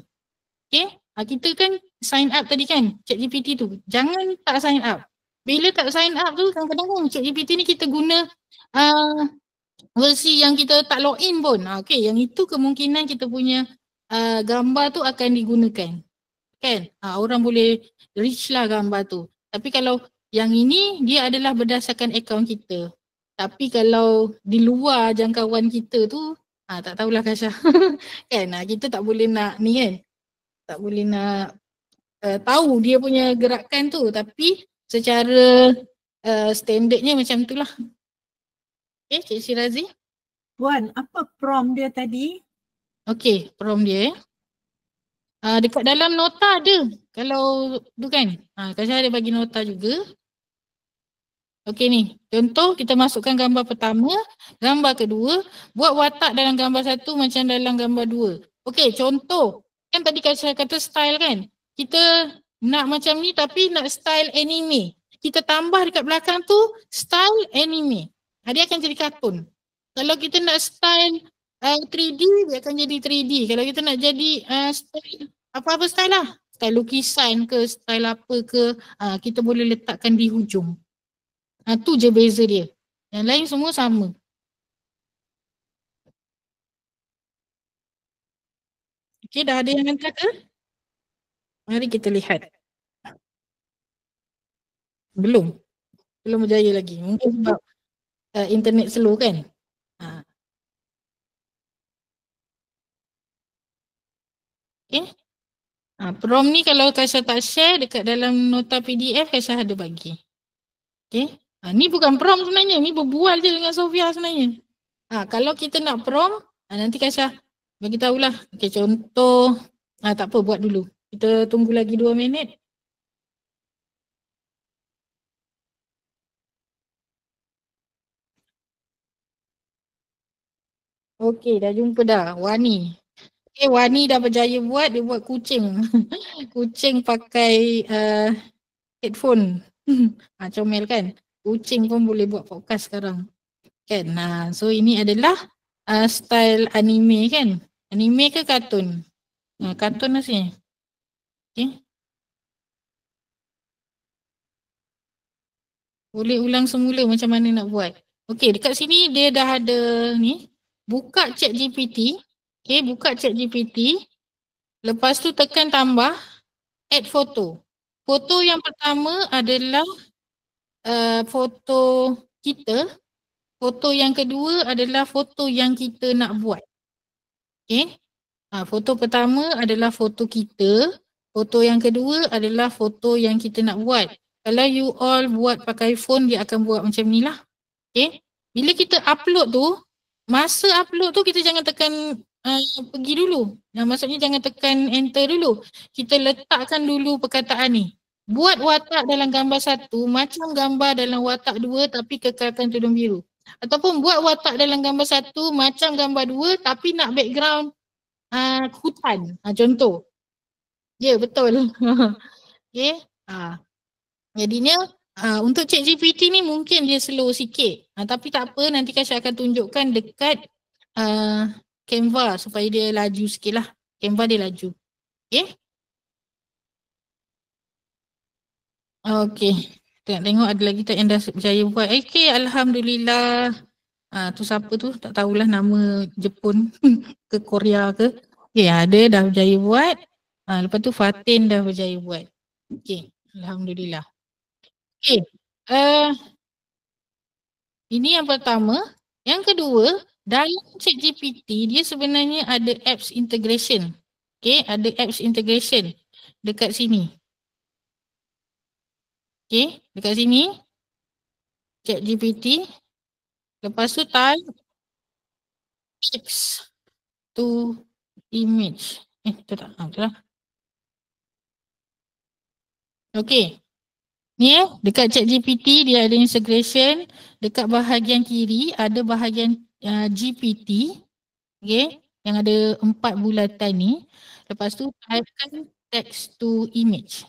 Okay? Kita kan sign up tadi kan, ChatGPT tu. Jangan tak sign up. Bila tak sign up tu, kadang-kadang ChatGPT ni kita guna versi yang kita tak login pun. Okay, yang itu kemungkinan kita punya gambar tu akan digunakan. Kan? Orang boleh reach lah gambar tu. Tapi kalau yang ini dia adalah berdasarkan akaun kita. Tapi kalau di luar jangkauan kita tu, tak tahulah Kasha. Kan, kita tak boleh nak ni kan. Tak boleh nak tahu dia punya gerakan tu. Tapi secara standardnya macam itulah. Okay, Cik Syirazi. Puan, apa prompt dia tadi? Okay, prompt dia. Dekat dalam nota ada. Kalau tu kan. Kasih ada bagi nota juga. Okey ni. Contoh kita masukkan gambar pertama, gambar kedua, buat watak dalam gambar satu macam dalam gambar dua. Okey, contoh. Kan tadi saya kata style kan. Kita nak macam ni tapi nak style anime. Kita tambah dekat belakang tu style anime. Dia akan jadi kartun. Kalau kita nak style 3D, dia akan jadi 3D. Kalau kita nak jadi style apa-apa style lah. Style lukisan ke, style apa ke, kita boleh letakkan di hujung. Tu je beza dia. Yang lain semua sama. Okey, dah ada yang hantar ke? Mari kita lihat. Belum berjaya lagi. Mungkin sebab internet slow kan. Okay. Prompt ni kalau Kaisha tak share dekat dalam nota PDF, Kaisha ada bagi. Okay. Ni bukan prompt sebenarnya. Ni berbual je dengan Sofia sebenarnya. Kalau kita nak prompt, nanti Kaisha bagi tahulah. Okay, contoh. Tak apa, buat dulu. Kita tunggu lagi 2 minit. Okey, dah jumpa dah. Wani. Wani dah berjaya buat, dia buat kucing. Kucing pakai headphone. Comel kan? Kucing pun boleh buat podcast sekarang. Kan? So ini adalah style anime kan? Anime ke kartun? Kartun lah sini. Okay. Boleh ulang semula macam mana nak buat. Okey, dekat sini dia dah ada ni. Buka ChatGPT. Okay, buka ChatGPT. Lepas tu tekan tambah add foto. Foto yang pertama adalah foto kita. Foto yang kedua adalah foto yang kita nak buat. Okay. Foto pertama adalah foto kita. Foto yang kedua adalah foto yang kita nak buat. Kalau you all buat pakai phone, dia akan buat macam ni lah. Okay. Bila kita upload tu, masa upload tu kita jangan tekan pergi dulu. Maksudnya jangan tekan enter dulu. Kita letakkan dulu perkataan ni. Buat watak dalam gambar satu macam gambar dalam watak dua tapi kekalkan tudung biru. Ataupun buat watak dalam gambar satu macam gambar dua tapi nak background hutan. Contoh. Ya, betul. Okay. Jadinya untuk ChatGPT ni mungkin dia slow sikit. Tapi tak apa, nanti Kaisha akan tunjukkan dekat Canva supaya dia laju sikit lah. Canva dia laju. Okay. Okay. Tengok ada lagi tak yang dah berjaya buat. Okay, Alhamdulillah. Tu siapa tu? Tak tahulah nama Jepun ke Korea ke. Okay, ada dah berjaya buat. Lepas tu Fatin dah berjaya buat. Okay, Alhamdulillah. Okay. Ini yang pertama. Yang kedua, dalam ChatGPT dia sebenarnya ada apps integration. Okay, ada apps integration dekat sini. Okay, dekat sini ChatGPT. Lepas tu type text to image. Betul tak? Betul lah. Okay. Ni dekat ChatGPT dia ada integration. Dekat bahagian kiri ada bahagian GPT. Okay. Yang ada 4 bulatan ni. Lepas tu typekan text to image.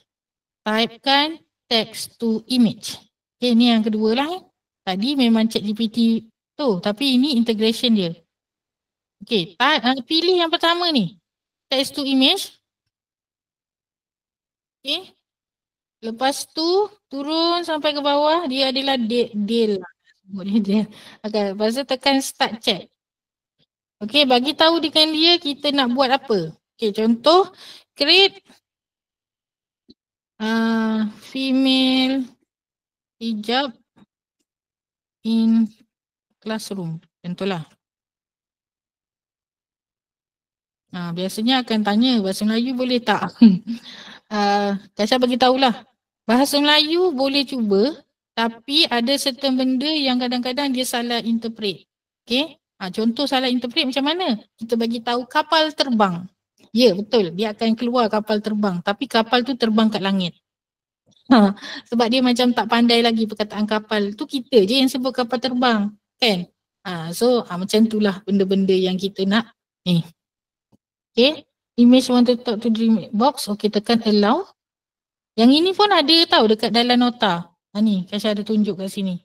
Typekan text to image. Okay, ni yang kedua lah. Tadi memang ChatGPT tu. Tapi ini integration dia. Okay, pilih yang pertama ni. Text to image. Okay. Lepas tu turun sampai ke bawah, dia adalah Dale. Okay, lepas tu tekan start chat. Okay, bagi tahu dengan dia kita nak buat apa. Okay, contoh create female hijab in classroom. Contohlah. Biasanya akan tanya bahasa Melayu boleh tak? Kaisha bagi tahulah. Bahasa Melayu boleh cuba, tapi ada certain benda yang kadang-kadang dia salah interpret. Okay? Contoh salah interpret macam mana? Kita bagi tahu kapal terbang. Ya, betul. Dia akan keluar kapal terbang. Tapi kapal tu terbang kat langit. Sebab dia macam tak pandai lagi perkataan kapal. Tu kita je yang sebut kapal terbang. Kan? Macam itulah benda-benda yang kita nak. Ni. Okay. Image want to talk to dream box. Okay, tekan allow. Yang ini pun ada tahu dekat dalam nota. Ni, Kasha ada tunjuk kat sini.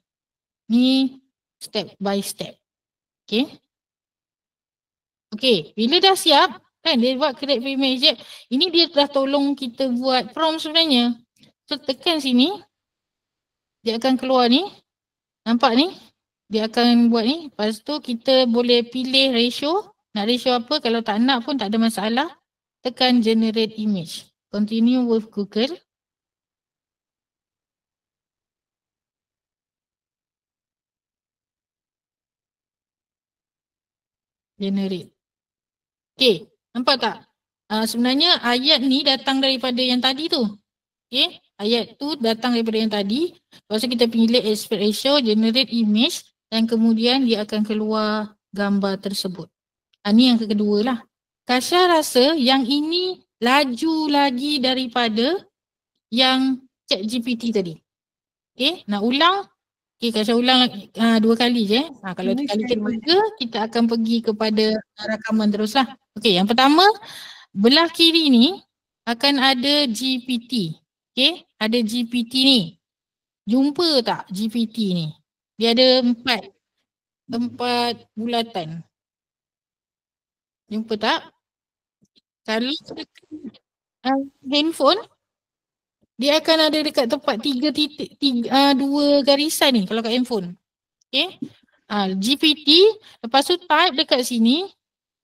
Ni step by step. Okay. Okay, bila dah siap, kan dia buat create image je. Ini dia dah tolong kita buat prompt sebenarnya. So tekan sini, dia akan keluar ni. Nampak ni? Dia akan buat ni. Lepas tu kita boleh pilih ratio. Nak ratio apa, kalau tak nak pun tak ada masalah. Tekan generate image. Continue with Google. Generate. Okay, nampak tak? Sebenarnya ayat ni datang daripada yang tadi tu. Okay, ayat tu datang daripada yang tadi. Lepas tu kita pilih aspect ratio, generate image dan kemudian dia akan keluar gambar tersebut. Ni yang kedua lah. Kasha rasa yang ini laju lagi daripada yang ChatGPT tadi. Okay, nak ulang? Okay, Kasha ulang 2 kali je. Kalau kali ketiga, kita akan pergi kepada rakaman teruslah. Okay, yang pertama, belah kiri ni akan ada GPT. Okay, ada GPT ni. Jumpa tak GPT ni? Dia ada 4 bulatan. Jumpa tak? Kalau handphone, dia akan ada dekat tempat 2 garisan ni kalau kat handphone. Okay. GPT, lepas tu type dekat sini,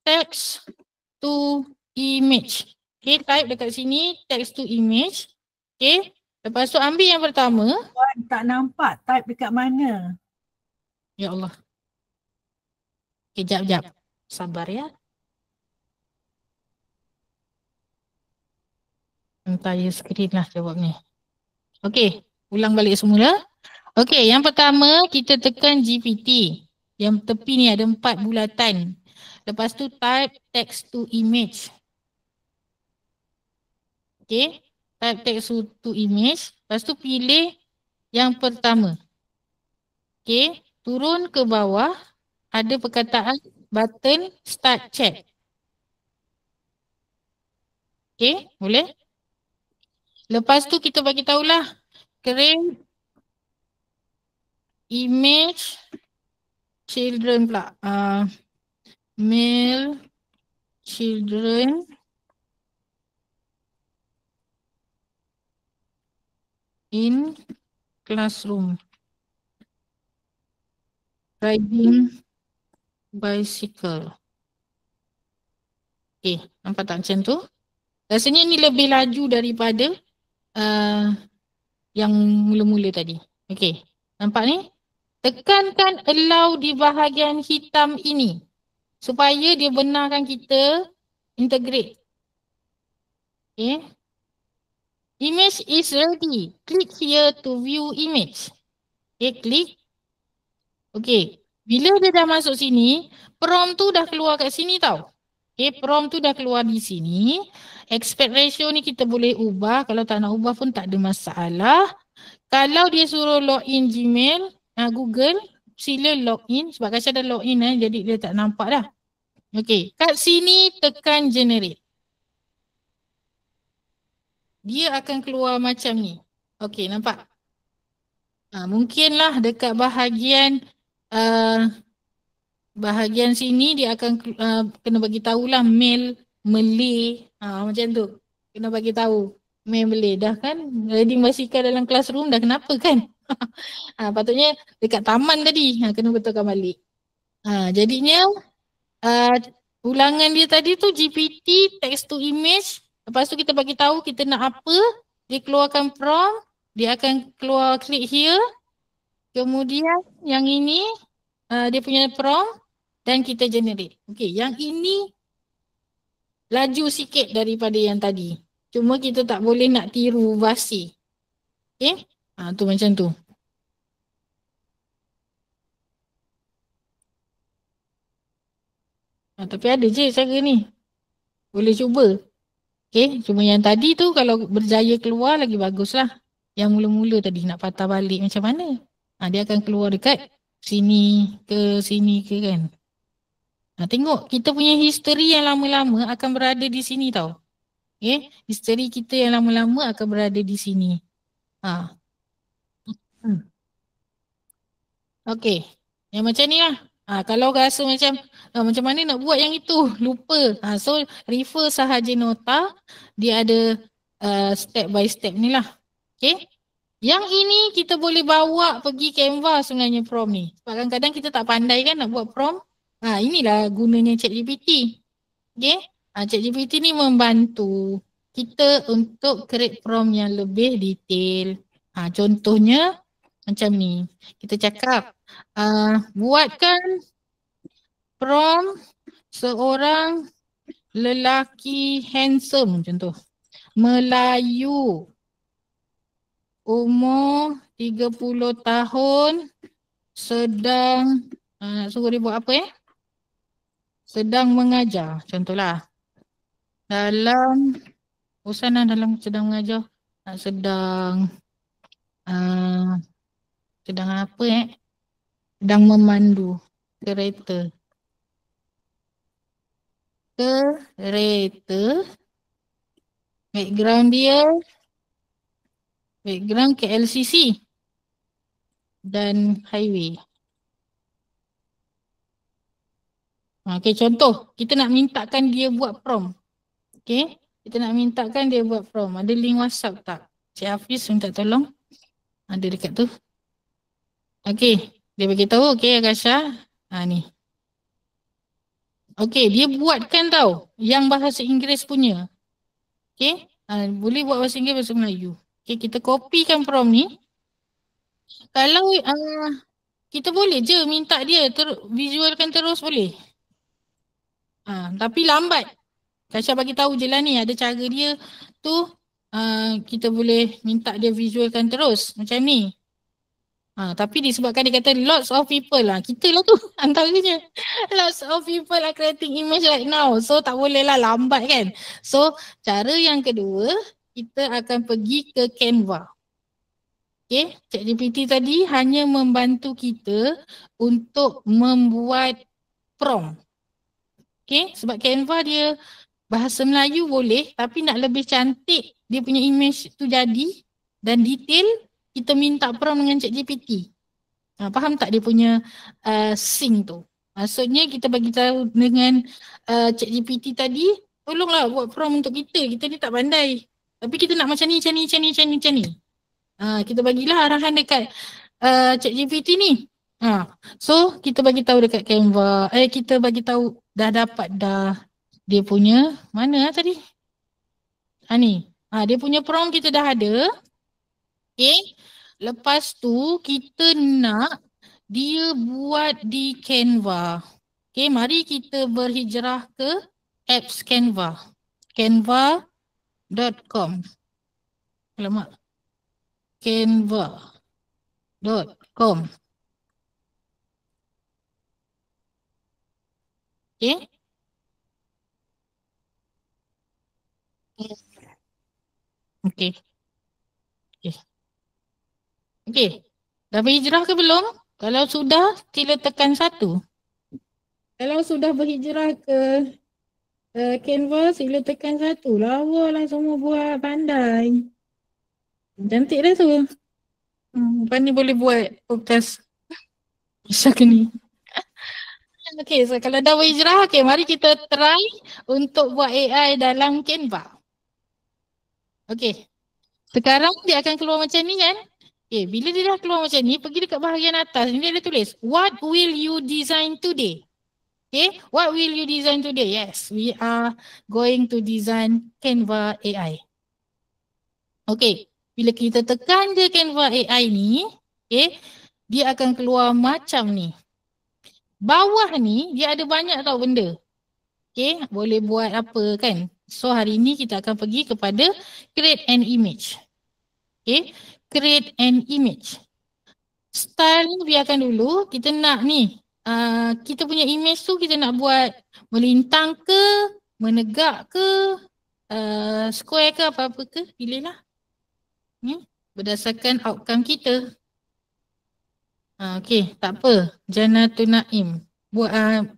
text to image. Okay, type dekat sini, text to image. Okay. Lepas tu ambil yang pertama. Tak nampak type dekat mana? Ya Allah. Okay, jap. Sabar ya. Entire screen lah jawab ni. Okey, ulang balik semula. Okey, yang pertama kita tekan GPT. Yang tepi ni ada 4 bulatan. Lepas tu type text to image. Okey, type text to image. Lepas tu pilih yang pertama. Okey, turun ke bawah ada perkataan button start chat. Okey, boleh? Lepas tu kita bagi tahulah create image children pula. Male children in classroom riding bicycle. Okay, nampak tak macam tu? Rasanya ni lebih laju daripada yang mula-mula tadi. Okay, nampak ni? Tekankan allow di bahagian hitam ini supaya dia benarkan kita integrate. Okay. Image is ready. Click here to view image. Okay, klik. Okay, bila dia dah masuk sini, prompt tu dah keluar kat sini tau. Okay, prompt tu dah keluar di sini. Aspect ratio ni kita boleh ubah. Kalau tak nak ubah pun tak ada masalah. Kalau dia suruh login Gmail, Google, sila login. Sebab Kasha dah login jadi dia tak nampak dah. Okay, kat sini tekan generate. Dia akan keluar macam ni. Okay, nampak? Mungkinlah dekat bahagian sini dia akan kena bagi tahulah mail Malay. Macam tu. Kena bagi tahu mail Malay dah kan. Riding bicycle dalam classroom dah kenapa kan? Patutnya dekat taman tadi. Kena betulkan balik. Jadinya ulangan dia tadi tu GPT text to image. Lepas tu kita bagi tahu kita nak apa. Dia keluarkan prompt. Dia akan keluar click here. Kemudian yang ini dia punya prompt dan kita generate. Okey, yang ini laju sikit daripada yang tadi. Cuma kita tak boleh nak tiru versi. Okey? Tu macam tu. Tapi ada je cara ni. Boleh cuba. Okay, cuma yang tadi tu kalau berjaya keluar lagi bagus lah. Yang mula-mula tadi nak patah balik macam mana? Dia akan keluar dekat sini ke kan. Tengok kita punya history yang lama-lama akan berada di sini tau. Okay, history kita yang lama-lama akan berada di sini. Okay, yang macam ni lah. Kalau rasa macam mana nak buat yang itu, lupa. So refer sahaja nota, dia ada step by step ni lah. Okay. Yang ini kita boleh bawa pergi Canva sebenarnya prompt ni. Sebab kadang-kadang kita tak pandai kan nak buat prompt. Inilah gunanya ChatGPT. Okay. ChatGPT ni membantu kita untuk create prompt yang lebih detail. Contohnya macam ni. Kita cakap, buatkan prompt seorang lelaki handsome contoh. Melayu. Umur 30 tahun. Sedang, suruh dia buat apa sedang mengajar. Contohlah. Dalam sedang mengajar. Sedang apa sedang memandu kereta. Background dia background KLCC dan highway. Okay, contoh kita nak mintakan dia buat prompt. Okay, kita nak mintakan dia buat prompt. Ada link WhatsApp tak? Cik Hafiz minta tolong. Ada dekat tu. Okay, dia beritahu. Okay Akasha. Ni. Okay, dia buatkan tau yang bahasa Inggeris punya. Okay, boleh buat bahasa Inggeris, bahasa Melayu. Okay, kita kopikan prompt ni. Kalau kita boleh je minta dia visualkan terus boleh. Tapi lambat. Kasha bagi tahu je lah ni ada cara dia tu. Kita boleh minta dia visualkan terus macam ni. Tapi disebabkan dia kata lots of people lah. Kita lah tu antaranya. Lots of people are creating image right now. So tak boleh lah lambat kan. So cara yang kedua, kita akan pergi ke Canva. Okay, ChatGPT tadi hanya membantu kita untuk membuat prompt. Okay, sebab Canva dia bahasa Melayu boleh, tapi nak lebih cantik dia punya image tu jadi dan detail, kita minta prompt dengan ChatGPT. Faham tak dia punya sync tu? Maksudnya kita bagi tahu dengan ChatGPT tadi, tolonglah buat prompt untuk kita. Kita ni tak pandai. Tapi kita nak macam ni. Kita bagilah arahan dekat ChatGPT ni. So kita bagi tahu dekat Canva. Kita bagi tahu dah dapat dah dia punya mana tadi? Ni. Dia punya prompt kita dah ada. Okay. Lepas tu kita nak dia buat di Canva. Okay, mari kita berhijrah ke apps Canva. Canva.com. Alamak. Canva.com. Okay. Okay. Okay. Dah berhijrah ke belum? Kalau sudah, sila tekan 1. Kalau sudah berhijrah ke Canva, sila tekan 1. Lawa lah semua buat pandai. Cantik dah tu. Lepas ni boleh buat podcast. Bisa ke ni? Okay, so kalau dah berhijrah, okay, mari kita try untuk buat AI dalam Canva. Okay. Sekarang dia akan keluar macam ni kan? Okay, bila dia dah keluar macam ni, pergi dekat bahagian atas. Ni dia ada tulis, what will you design today? Okay, what will you design today? Yes, we are going to design Canva AI. Okay, bila kita tekan je Canva AI ni, okay, dia akan keluar macam ni. Bawah ni, dia ada banyak tau benda. Okay, boleh buat apa kan? So hari ni kita akan pergi kepada create an image. Okay, create an image. Style ni biarkan dulu. Kita nak ni, kita punya image tu kita nak buat melintang ke menegak ke, square ke, apa-apa ke, pilihlah. Berdasarkan outcome kita. Okey, tak apa. Janatun Naim.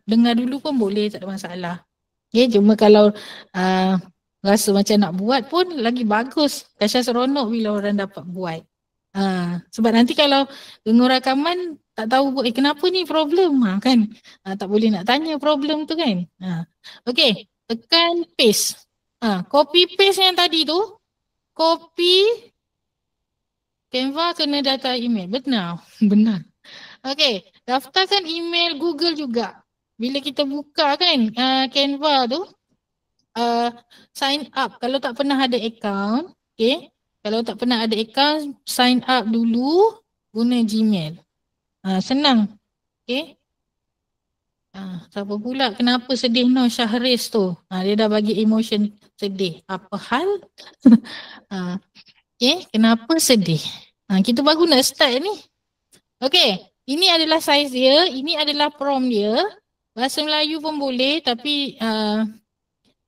Dengar dulu pun boleh, tak ada masalah. Okay, cuma kalau rasa macam nak buat pun lagi bagus. Kasih seronok bila orang dapat buat. Sebab nanti kalau dengar rakaman tak tahu kenapa ni problem kan. Tak boleh nak tanya problem tu kan. Okey, tekan paste. Copy paste yang tadi tu, copy Canva kena data email. Benar. Benar. Okey, daftarkan email Google juga. Bila kita buka kan Canva tu, sign up. Kalau tak pernah ada account, okay. Kalau tak pernah ada account, sign up dulu guna Gmail. Senang. Okay. Siapa pula kenapa sedih no Syahris tu? Dia dah bagi emotion sedih. Apa hal? Okay, kenapa sedih? Kita baru nak start ni. Okay, ini adalah size dia, ini adalah prompt dia. Bahasa Melayu pun boleh tapi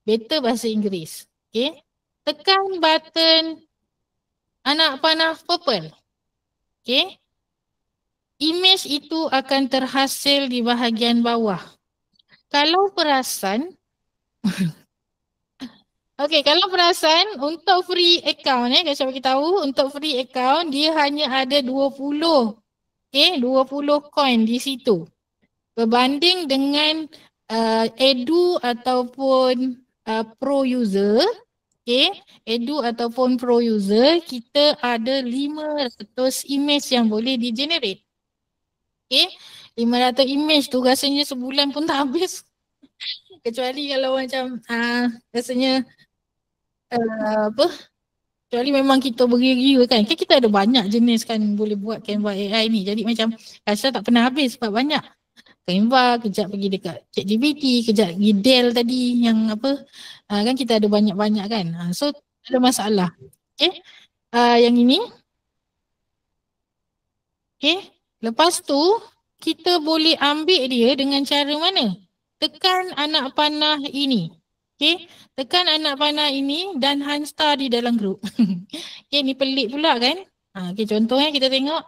better bahasa Inggeris. Okay, tekan button anak panah purple. Okay, image itu akan terhasil di bahagian bawah. Kalau perasan, okey, kalau perasan untuk free account saya bagi tahu, untuk free account dia hanya ada 20 20 coin di situ. Berbanding dengan edu ataupun pro user, edu ataupun pro user, kita ada 500 image yang boleh di generate. 500 image tu rasanya sebulan pun tak habis. Kecuali kalau macam rasanya kecuali memang kita bergila-gila kan. Kita ada banyak jenis kan boleh buat Canva AI ni. Jadi macam Kasha tak pernah habis sebab banyak. Canva, kejap pergi dekat ChatGPT, kejap pergi Dell tadi yang kan kita ada banyak-banyak kan. So tak ada masalah. Yang ini. Lepas tu kita boleh ambil dia dengan cara mana? Tekan anak panah ini. Tekan anak panah ini dan hantar di dalam grup. Ni pelik pula kan? Contohnya kita tengok.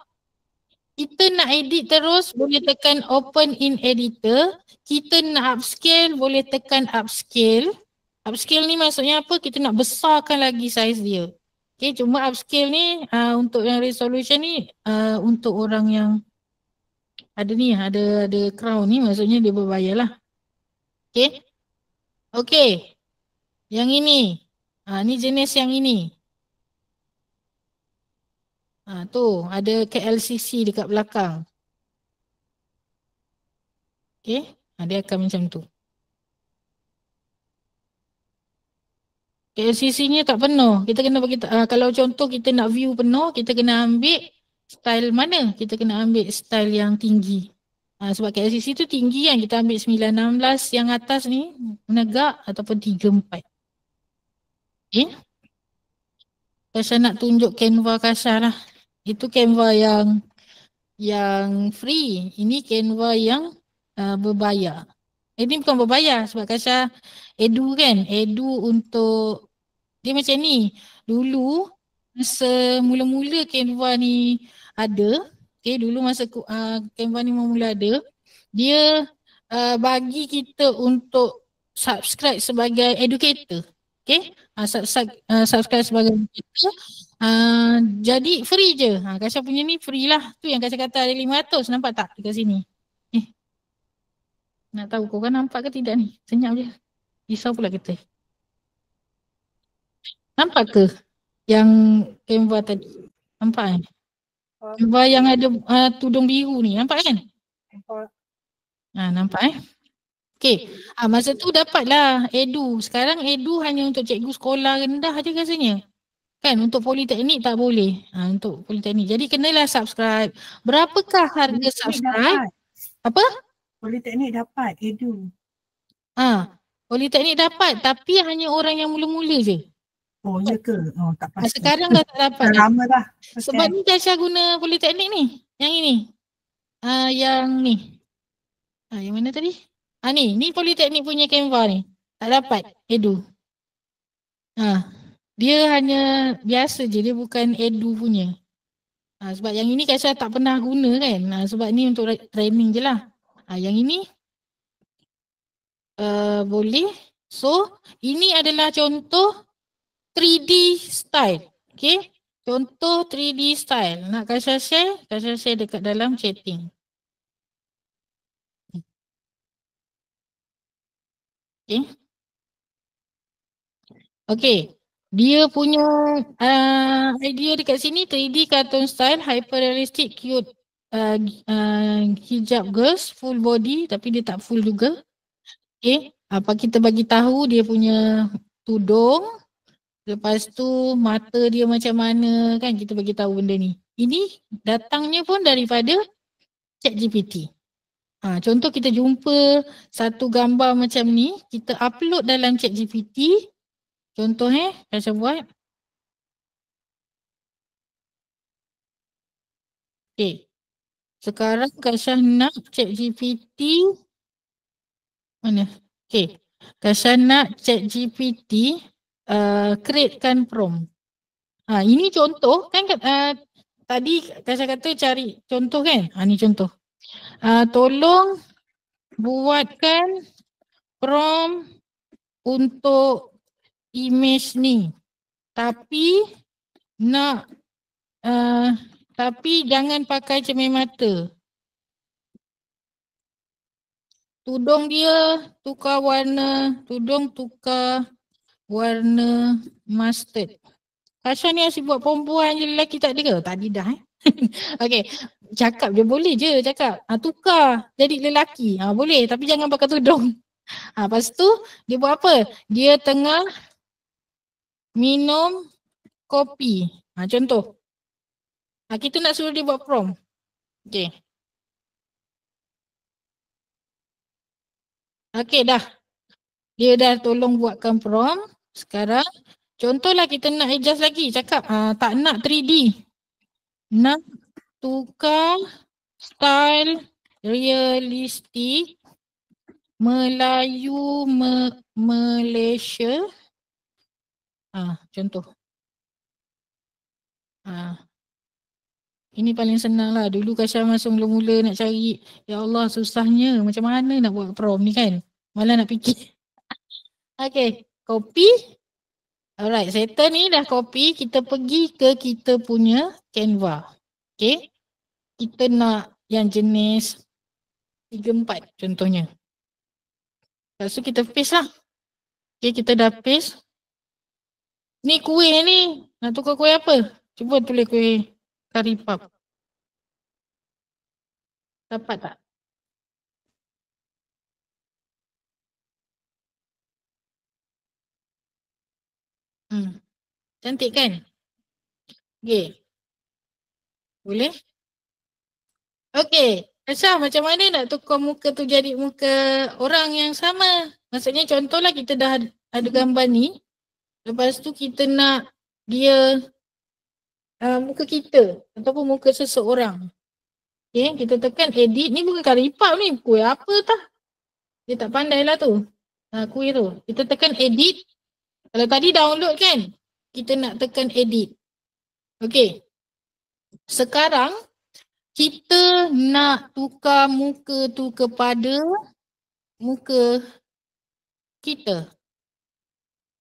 Kita nak edit terus boleh tekan open in editor. Kita nak upscale boleh tekan upscale. Upscale ni maksudnya apa? Kita nak besarkan lagi size dia. Cuma upscale ni untuk yang resolution ni untuk orang yang ada crown ni maksudnya dia berbayar lah. Okey. Yang ini. Ni jenis yang ini. Tu ada KLCC dekat belakang. Dia akan macam tu. KLCC-nya tak penuh. Kita kena bagi kalau contoh kita nak view penuh, kita kena ambil style mana? Kita kena ambil style yang tinggi. Sebab KLCC tu tinggi kan. Kita ambil 916 yang atas ni menegak ataupun 34. Kasha nak tunjuk Canva Kasha lah. Itu Canva yang free. Ini Canva yang berbayar. Ini bukan berbayar sebab Kasha edu kan. Edu untuk dia macam ni. Dulu masa mula-mula Canva ni ada. Dulu masa Canva ni mula ada. Dia bagi kita untuk subscribe sebagai educator. Subscribe sebagai educator. Jadi free je. Kasha punya ni free lah. Tu yang Kasha kata ada 500. Nampak tak dekat sini? Nak tahu korang nampak ke tidak ni? Senyap je. Risau pula kita. Nampak ke yang Canva tadi? Nampak kan? Canva yang ada tudung biru ni. Nampak kan? Nampak Okey. Masa tu dapatlah edu. Sekarang edu hanya untuk cikgu sekolah rendah je rasanya. Kan untuk politeknik tak boleh. Untuk politeknik. Jadi kenalah subscribe. Berapakah harga subscribe? Apa? Politeknik dapat edu. Politeknik dapat tapi hanya orang yang mula-mula je. Oh ya ke? Oh tak pasti. Sekarang dah tak dapat. Dah lama dah. Sebab ni Kasha guna politeknik ni. Yang ini. Yang ni. Yang mana tadi? Ni politeknik punya Canva ni. Tak dapat Edu. Dia hanya biasa je, dia bukan Edu punya. Sebab yang ini Kaisha tak pernah guna kan. Sebab ni untuk training je lah. Yang ini boleh. So ini adalah contoh 3D style. Okay. Contoh 3D style. Nak Kaisha share dekat dalam chatting. Okay. Okay. Dia punya idea dekat sini 3D cartoon style, hyper realistic, cute hijab girls, full body tapi dia tak full juga. Okay. Apa kita bagi tahu dia punya tudung, lepas tu mata dia macam mana kan, kita bagi tahu benda ni. Ini datangnya pun daripada ChatGPT. Contoh kita jumpa satu gambar macam ni, kita upload dalam ChatGPT. Contoh Kaisha buat. Okay. Sekarang Kaisha nak ChatGPT. Mana? Okay. Kaisha nak ChatGPT createkan prompt. Ini contoh kan, tadi Kaisha kata cari contoh kan. Ni contoh. Tolong buatkan prompt untuk image ni. Tapi nak tapi jangan pakai cermin mata. Tudung dia tukar warna, mustard. Kaisha ni asyik buat perempuan je, lelaki tak ada ke? Tadi dah Okay, cakap je boleh je cakap. Tukar jadi lelaki. Boleh tapi jangan pakai tudung. Lepas tu dia buat apa? Dia tengah minum kopi. Contoh. Kita nak suruh dia buat prompt. Okay. Okay dah. Dia dah tolong buatkan prompt. Sekarang contohlah kita nak adjust lagi. Cakap tak nak 3D. Nak tukar style realistik Melayu Malaysia. Contoh. Ini paling senang lah. Dulu Kaisha masa mula-mula nak cari, ya Allah susahnya. Macam mana nak buat prompt ni kan? Malah nak fikir. Okay, copy. Alright, settle ni dah copy. Kita pergi ke kita punya Canva. Okay. Kita nak yang jenis 3-4 contohnya. Lepas tu kita paste lah. Okay, kita dah paste. Ni kuih ni. Nak tukar kuih apa? Cuba tulis kuih kari puff. Dapat tak? Cantik kan? Okay. Boleh? Okay. Kaisha, macam mana nak tukar muka tu jadi muka orang yang sama? Maksudnya contohlah kita dah ada gambar ni. Lepas tu kita nak dia muka kita ataupun muka seseorang. Okay, kita tekan edit. Ni bukan karipap ni. Kuih apa tah? Dia tak pandai lah tu. Kuih tu. Kita tekan edit. Kalau tadi download kan, kita nak tekan edit. Okay. Sekarang kita nak tukar muka tu kepada muka kita.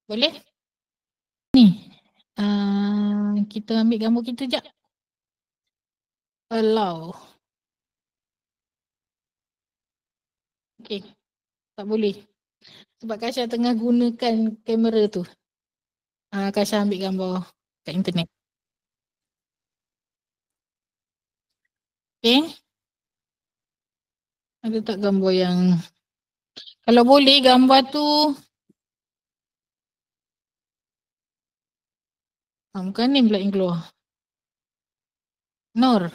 Boleh? Ni. Kita ambil gambar kita sekejap. Allow. Okay. Tak boleh. Sebab Kaisha tengah gunakan kamera tu. Kaisha ambil gambar kat internet. Okay. Ada tak gambar yang... Kalau boleh gambar tu... bukan ni pula yang keluar. Nur.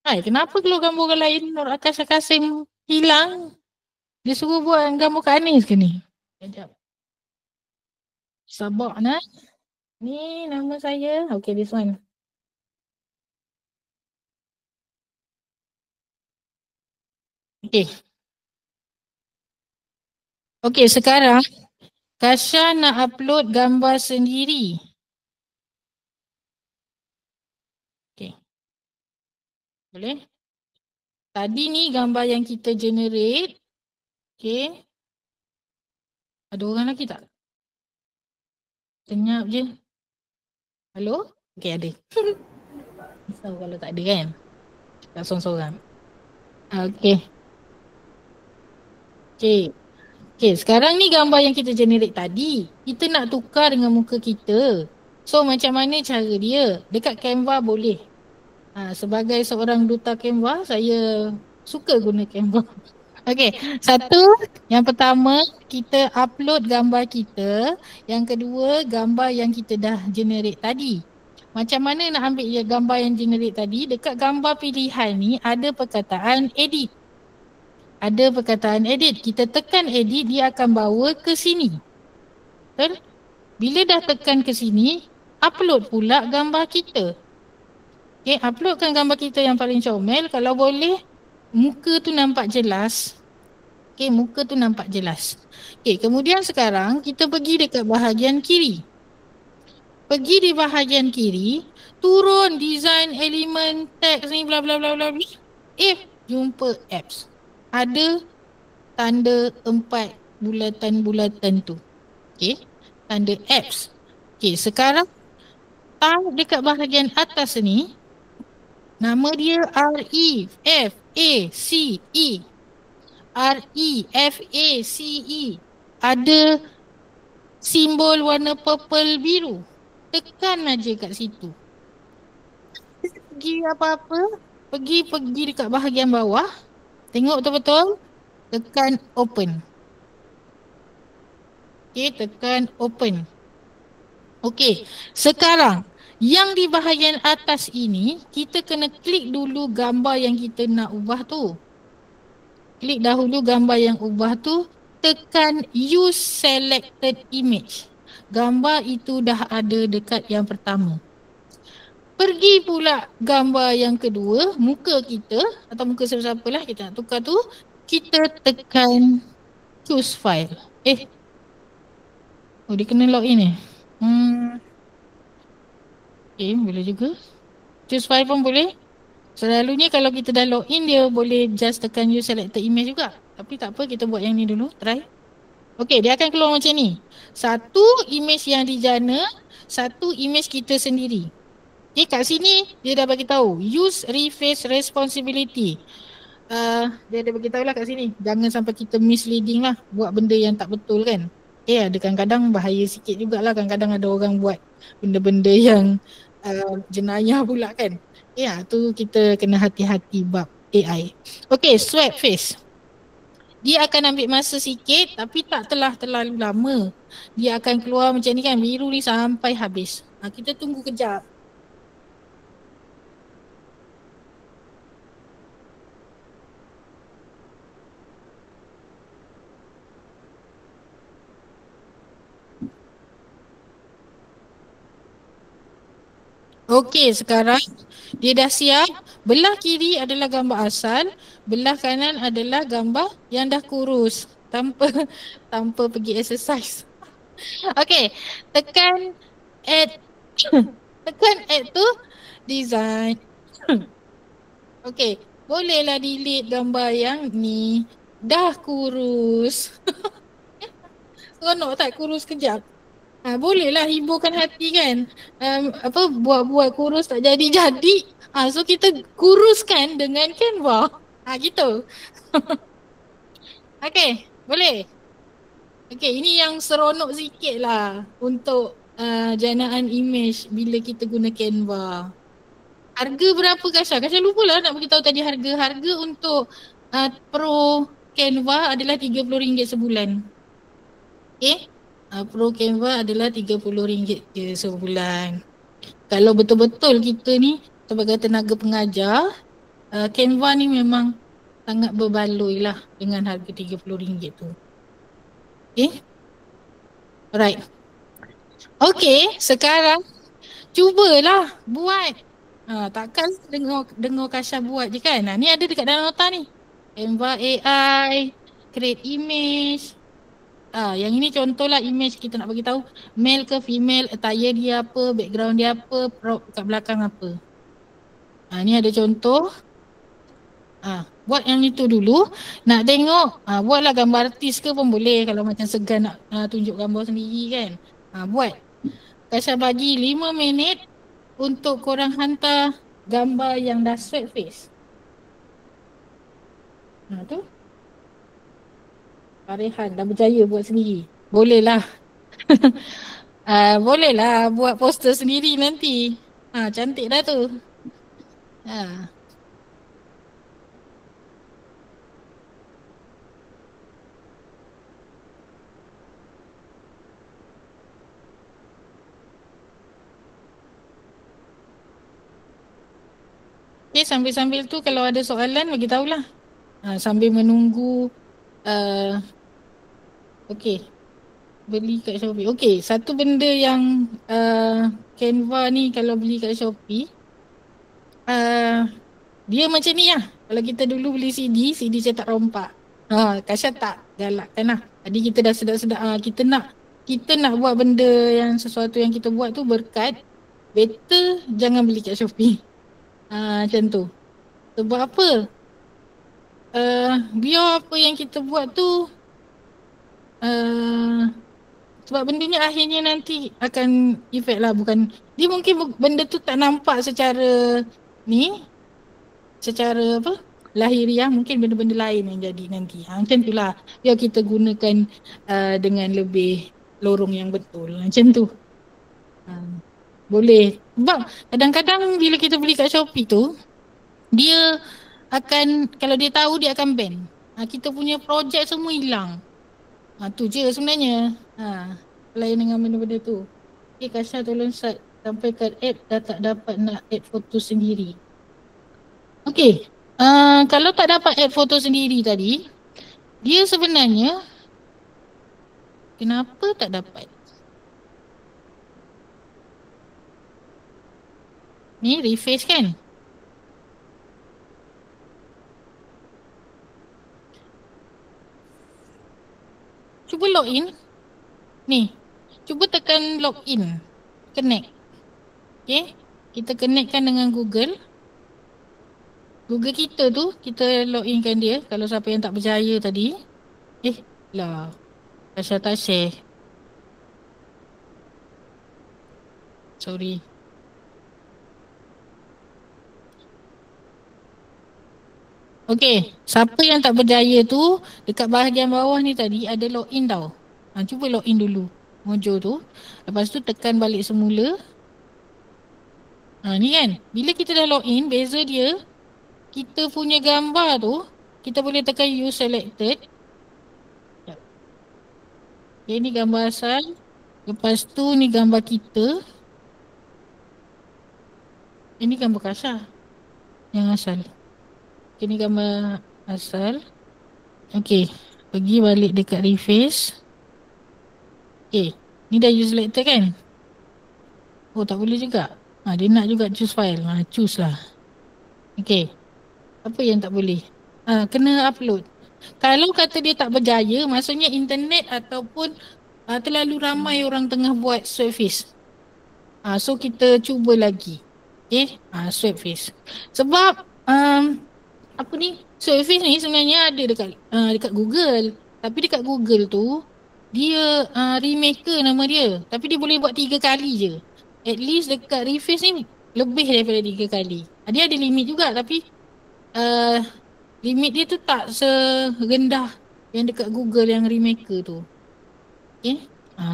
Kenapa keluar gambar orang lain? Nur Akasha Kasim hilang. Dia suruh buat gambar Kak Anis ke ni? Sekejap. Sabar nak. Ni nama saya. Okay, this one. Okey. Okey, sekarang Kasha nak upload gambar sendiri. Okey. Boleh? Tadi ni gambar yang kita generate. Okey. Ada orang lagi tak? Senyap je. Hello? Okey, ada. Risau kalau tak ada kan? Tak seorang-seorang. Okey. Okey. Okey, sekarang ni gambar yang kita generate tadi. Kita nak tukar dengan muka kita. So macam mana cara dia? Dekat Canva boleh. Sebagai seorang duta Canva, saya suka guna Canva. Okey, yang pertama kita upload gambar kita. Yang kedua, gambar yang kita dah generate tadi. Macam mana nak ambil gambar yang generate tadi? Dekat gambar pilihan ni ada perkataan edit. Ada perkataan edit. Kita tekan edit, dia akan bawa ke sini. Betul? Bila dah tekan ke sini, upload pula gambar kita. Okay, uploadkan gambar kita yang paling comel. Kalau boleh, muka tu nampak jelas. Okay, muka tu nampak jelas. Okay, kemudian sekarang kita pergi dekat bahagian kiri. Pergi di bahagian kiri, turun design elemen teks ni bla bla bla bla bla. Jumpa apps. Ada tanda 4 bulatan-bulatan tu. Okay, tanda apps. Okay, sekarang tahu dekat bahagian atas ni, nama dia REFACE. REFACE. Ada simbol warna purple biru. Tekan aja kat situ. Pergi apa-apa, pergi dekat bahagian bawah. Tengok betul-betul. Tekan open. Okay, tekan open. Okay, sekarang yang di bahagian atas ini, kita kena klik dulu gambar yang kita nak ubah tu. Klik dahulu gambar yang ubah tu. Tekan use selected image. Gambar itu dah ada dekat yang pertama. Pergi pula gambar yang kedua, muka kita atau muka siapa-siapa lah kita nak tukar tu. Kita tekan choose file. Oh, dia kena login ni. Okay, boleh juga. Choose file pun boleh. Selalunya kalau kita dah login, dia boleh just tekan use selected image juga. Tapi tak apa, kita buat yang ni dulu, try. Okay, dia akan keluar macam ni. Satu image yang dijana, satu image kita sendiri. Okay, kat sini dia dah bagi tahu use reface responsibility. Dia dah bagi tahu lah kat sini. Jangan sampai kita misleading lah, buat benda yang tak betul kan. Okay, ada kadang-kadang bahaya sikit jugalah. Kadang-kadang ada orang buat benda-benda yang jenayah pula kan. Ya, tu kita kena hati-hati bab AI. Okay, swipe face. Dia akan ambil masa sikit tapi tak terlalu lama. Dia akan keluar macam ni kan, biru ni sampai habis. Kita tunggu kejap. Okey, sekarang dia dah siap. Belah kiri adalah gambar asal, belah kanan adalah gambar yang dah kurus tanpa pergi exercise. Okey, tekan add tekan add tu design. Okey, bolehlah delete gambar yang ni. Dah kurus. Seronok tak kurus kejap? Bolehlah hiburkan hati kan. Buat-buat kurus tak jadi-jadi. So kita kuruskan dengan Canva. Gitu. Okay, boleh. Okay, ini yang seronok sikit lah untuk janaan image bila kita guna Canva. Harga berapa Kasha? Kasha lupa lah nak beritahu tadi harga. Harga untuk Pro Canva adalah RM30 sebulan. Okay. Pro Canva adalah RM30 je sebulan. Kalau betul-betul kita ni sebagai tenaga pengajar, Canva ni memang sangat berbaloi lah dengan harga RM30 tu. Okay. Alright. Okay, sekarang cubalah buat. Takkan dengar Kasha buat je kan. Ni ada dekat dalam nota ni. Canva AI, create image. Yang ini contohlah image kita nak bagi tahu male ke female, attire dia apa, background dia apa, prop kat belakang apa. Ni ada contoh. Buat yang itu dulu. Nak tengok, buatlah gambar artis ke pun boleh kalau macam segan nak tunjuk gambar sendiri kan. Buat. Kasha bagi 5 minit untuk korang hantar gambar yang dah sweat face. Tu. Rehan dah berjaya buat sendiri. Bolehlah. Bolehlah buat poster sendiri nanti. Cantik dah tu. Okay, sambil-sambil tu kalau ada soalan bagi tahulah. Sambil menunggu beli kat Shopee. Okay, satu benda yang Canva ni kalau beli kat Shopee, dia macam ni lah. Kalau kita dulu beli CD cetak rompak. Kasha tak galakkan lah. Tadi kita dah sedap-sedap, kita nak buat benda yang sesuatu yang kita buat tu berkat, better jangan beli kat Shopee. Macam tu. Sebab apa? Biar apa yang kita buat tu, sebab benda ni akhirnya nanti akan efek lah. Bukan, dia mungkin benda tu tak nampak secara secara lahiriah, mungkin benda-benda lain yang jadi nanti. Macam tu lah. Biar kita gunakan dengan lebih lorong yang betul. Macam tu. Boleh. Sebab kadang-kadang bila kita beli kat Shopee tu, dia akan, kalau dia tahu dia akan ban. Kita punya projek semua hilang. Tu je sebenarnya. Lain dengan benda-benda tu. Okay, Kasha tolong start sampaikan app dah tak dapat nak add foto sendiri. Okay. Kalau tak dapat add foto sendiri tadi, dia sebenarnya kenapa tak dapat? Ni reface kan? Cuba login. Ni. Cuba tekan login. Connect. Okay. Kita connectkan dengan Google. Google kita tu, kita loginkan dia. Kalau siapa yang tak berjaya tadi. Kasha tak share. Sorry. Okay, siapa yang tak berjaya tu, dekat bahagian bawah ni tadi ada login tau. Cuba login dulu Mojo tu. Lepas tu tekan balik semula. Ni kan, bila kita dah login, beza dia, kita punya gambar tu, kita boleh tekan use selected. Okay, ni gambar asal. Lepas tu ni gambar kita. Ini gambar Kasha yang asal. Okay, ni gambar asal. Okay, pergi balik dekat reface. Okay, ni dah use selector kan? Oh, tak boleh juga. Dia nak juga choose file. Choose lah. Okay, apa yang tak boleh? Kena upload. Kalau kata dia tak berjaya, maksudnya internet ataupun terlalu ramai orang tengah buat swap face. So kita cuba lagi. Okay, swap face. Sebab swap face ni sebenarnya ada dekat Google. Tapi dekat Google tu, dia remaker nama dia. Tapi dia boleh buat 3 kali je. At least dekat reface ni lebih daripada 3 kali. Dia ada limit juga, tapi limit dia tu tak serendah yang dekat Google yang remaker tu. Okay.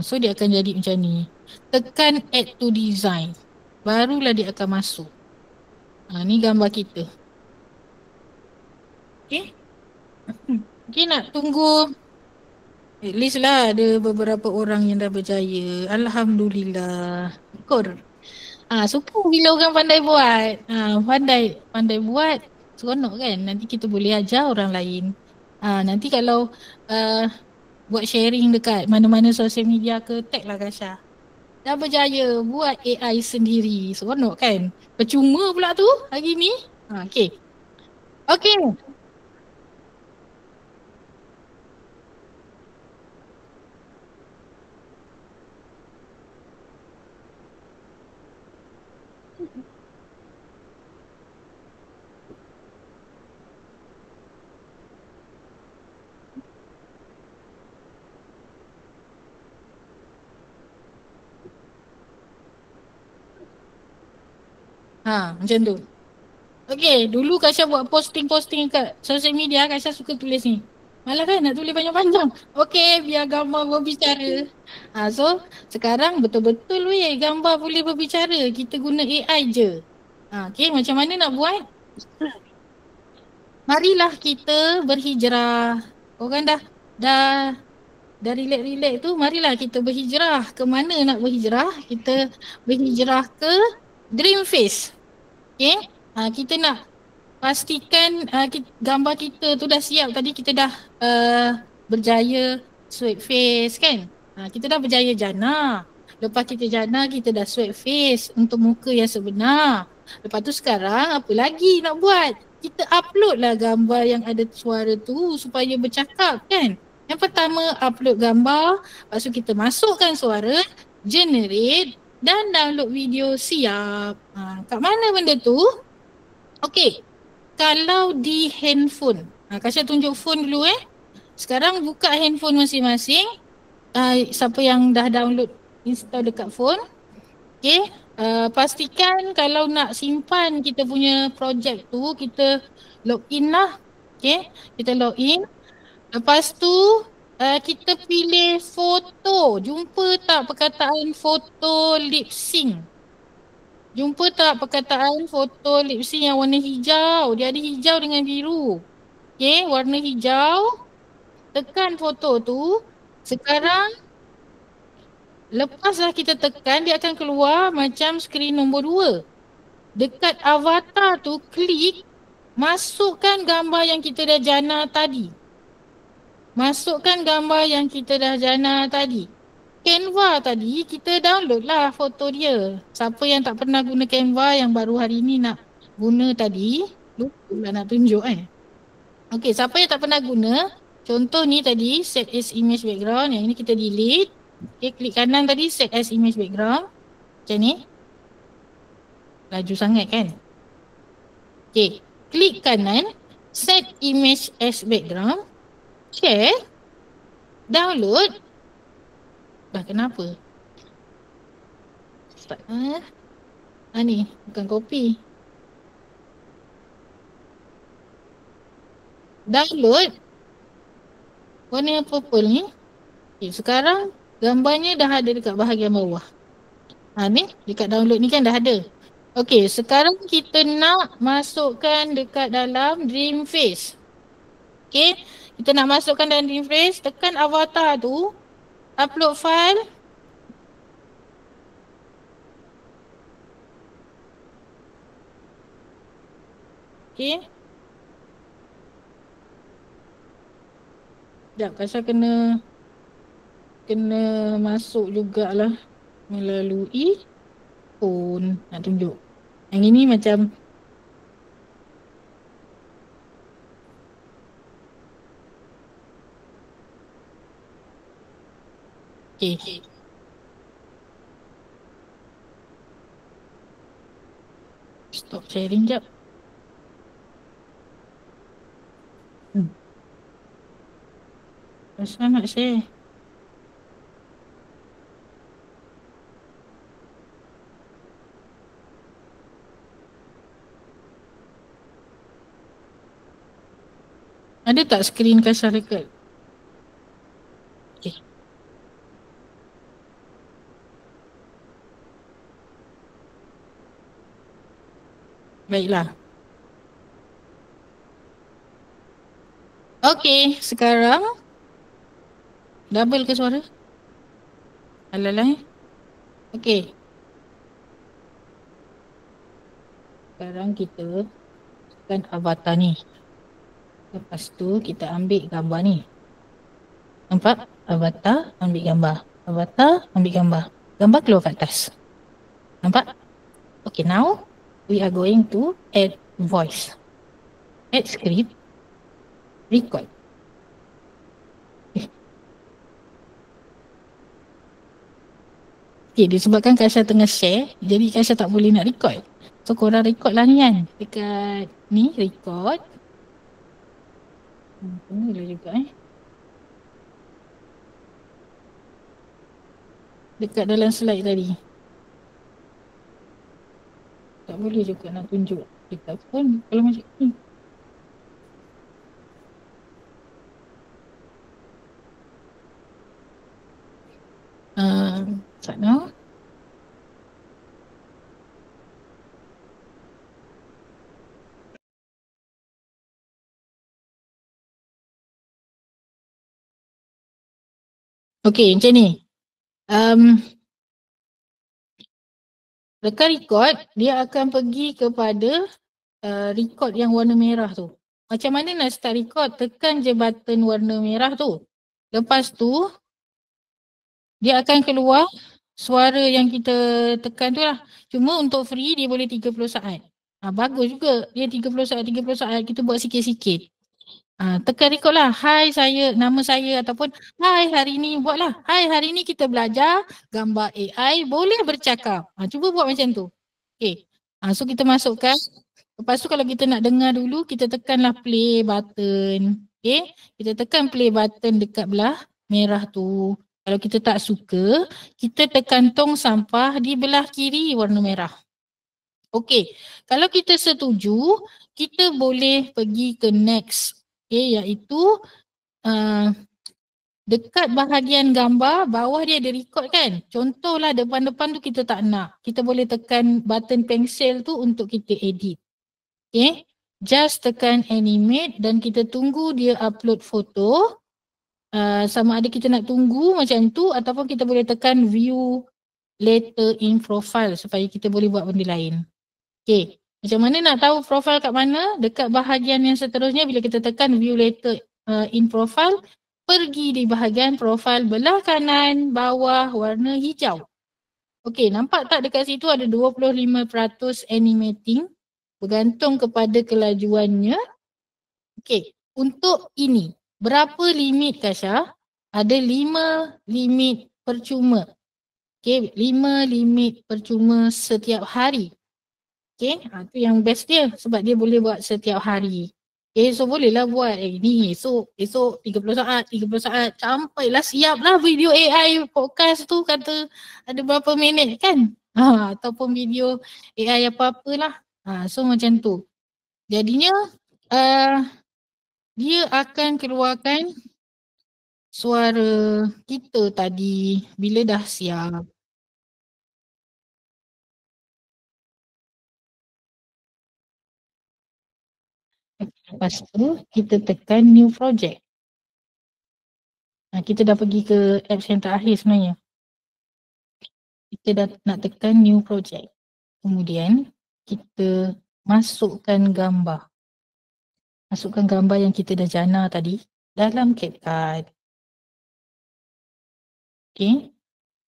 So dia akan jadi macam ni. Tekan add to design. Barulah dia akan masuk. Ni gambar kita. Okay. Okay, nak tunggu. At least lah ada beberapa orang yang dah berjaya. Alhamdulillah. Syukur. Syukur bila orang pandai buat. Pandai buat. Seronok kan. Nanti kita boleh ajar orang lain. Nanti kalau buat sharing dekat mana-mana sosial media ke, tag lah Kasha. Dah berjaya buat AI sendiri. Seronok kan. Percuma pula tu hari ni. Okay. Okay. Macam tu. Okay, dulu Kasha buat posting-posting kat social media, Kasha suka tulis ni. Malah kan nak tulis panjang-panjang. Okay, biar gambar berbicara. So, sekarang betul-betul gambar boleh berbicara. Kita guna AI je. Okay, macam mana nak buat? Marilah kita berhijrah. Korang dah relax-relax tu, marilah kita berhijrah. Ke mana nak berhijrah? Kita berhijrah ke Dreamface. Okay? Kita nak pastikan gambar kita tu dah siap. Tadi kita dah berjaya sweat face kan. Kita dah berjaya jana. Lepas kita jana, kita dah sweat face untuk muka yang sebenar. Lepas tu sekarang apa lagi nak buat? Kita upload lah gambar yang ada suara tu supaya bercakap kan. Yang pertama upload gambar, lepas tu kita masukkan suara, generate dan download video siap. Kat mana benda tu? Okey, kalau di handphone, Kasha tunjuk phone dulu Sekarang buka handphone masing-masing. Siapa yang dah download, install dekat phone. Okey, pastikan kalau nak simpan kita punya projek tu, kita login lah. Okey, kita login. Lepas tu kita pilih foto. Jumpa tak perkataan foto lip sync? Jumpa tak perkataan foto lip sync yang warna hijau? Dia ada hijau dengan biru. Okay, warna hijau. Tekan foto tu. Sekarang, lepaslah kita tekan, dia akan keluar macam skrin nombor 2. Dekat avatar tu, klik. Masukkan gambar yang kita dah jana tadi. Masukkan gambar yang kita dah jana tadi. Canva tadi kita download lah foto dia. Siapa yang tak pernah guna Canva yang baru hari ni nak guna tadi, lupa lah nak tunjuk Okey, siapa yang tak pernah guna, contoh ni tadi set as image background, yang ini kita delete. Okey, klik kanan tadi set as image background. Macam ni. Laju sangat kan? Okey, klik kanan set image as background. Share. Download. Kenapa? Start. Ni bukan copy. Download. Warna purple ni. Okay, sekarang gambarnya dah ada dekat bahagian bawah. Ni dekat download ni kan dah ada. Okey, sekarang kita nak masukkan dekat dalam Dreamface. Okey, kita nak masukkan dalam Dreamface, tekan avatar tu. Upload file. Okay. Sekejap, Kasha kena masuk jugalah melalui phone. Nak tunjuk. Yang ini macam okay. Stop sharing jap. Pasal nak share. Ada tak skrin Kasha record? Okay. Baiklah. Okey, sekarang double ke suara? Alalai. Okey. Sekarang kita tekan avatar ni. Lepas tu kita ambil gambar ni. Nampak? Avatar, ambil gambar. Avatar, ambil gambar. Gambar keluar ke atas. Nampak? Okay, now we are going to add voice. Add script. Record. Okay, disebabkan Kasha tengah share, jadi Kasha tak boleh nak record. So korang record lah ni kan. Dekat ni, record. Boleh juga dekat dalam slide tadi. Tak boleh juga nak tunjuk dekat phone kalau macam ni. Sana. Okey, macam ni. Tekan record, dia akan pergi kepada record yang warna merah tu. Macam mana nak start record? Tekan je button warna merah tu. Lepas tu, dia akan keluar suara yang kita tekan tu lah. Cuma untuk free dia boleh 30 saat. Bagus juga. Dia 30 saat kita buat sikit-sikit. Tekan record lah. Hai saya, nama saya ataupun hai hari ni buatlah. Hai hari ni kita belajar gambar AI boleh bercakap. Cuba buat macam tu. Okay. So kita masukkan. Lepas tu kalau kita nak dengar dulu, kita tekanlah play button. Okay. Kita tekan play button dekat belah merah tu. Kalau kita tak suka, kita tekan tong sampah di belah kiri warna merah. Okay. Kalau kita setuju, kita boleh pergi ke next. Okay, iaitu dekat bahagian gambar, bawah dia ada record kan. Contohlah depan-depan tu kita tak nak. Kita boleh tekan button pensel tu untuk kita edit. Okay, just tekan animate dan kita tunggu dia upload foto. Sama ada kita nak tunggu macam tu ataupun kita boleh tekan view later in profile supaya kita boleh buat benda lain. Okay. Macam mana nak tahu profile kat mana? Dekat bahagian yang seterusnya bila kita tekan view later in profile, pergi di bahagian profile belah kanan bawah warna hijau. Okey, nampak tak dekat situ ada 25% animating bergantung kepada kelajuannya. Okey, untuk ini berapa limit Kasha? Ada 5 limit percuma. Okey, 5 limit percuma setiap hari. Okay, tu yang best dia sebab dia boleh buat setiap hari. Okay, so bolehlah buat ni esok 30 saat sampailah siaplah video AI podcast tu kata ada berapa minit kan. Ataupun video AI apa-apalah. So macam tu. Jadinya dia akan keluarkan suara kita tadi bila dah siap. Lepas tu kita tekan new project. Kita dah pergi ke apps yang terakhir sebenarnya. Kita dah nak tekan new project. Kemudian kita masukkan gambar. Masukkan gambar yang kita dah jana tadi dalam CapCut. Okay.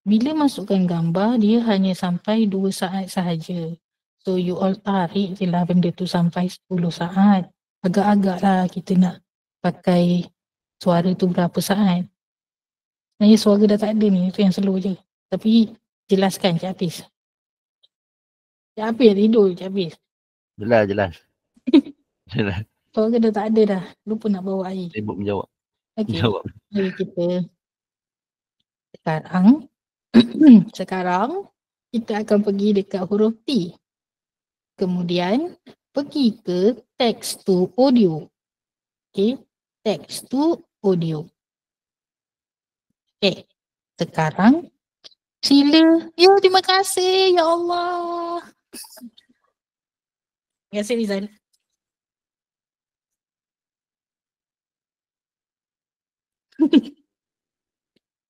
Bila masukkan gambar dia hanya sampai 2 saat sahaja. So you all tarik je lah benda tu sampai 10 saat. Agak-agak lah kita nak pakai suara tu berapa saat. Sebenarnya suara dah tak ada ni, itu yang slow je. Tapi jelaskan Cik Hafiz. Cik Hafiz tidur Cik Hafiz. Jelas. Jelas. Suara dah tak ada dah, lupa nak bawa air. Sibuk menjawab. Okay. Jawab. Jadi kita sekarang kita akan pergi dekat huruf T. Kemudian pergi ke text to audio. Okay, text to audio. Okay, sekarang sila. Ya, terima kasih. Ya Allah. Terima kasih Rizal.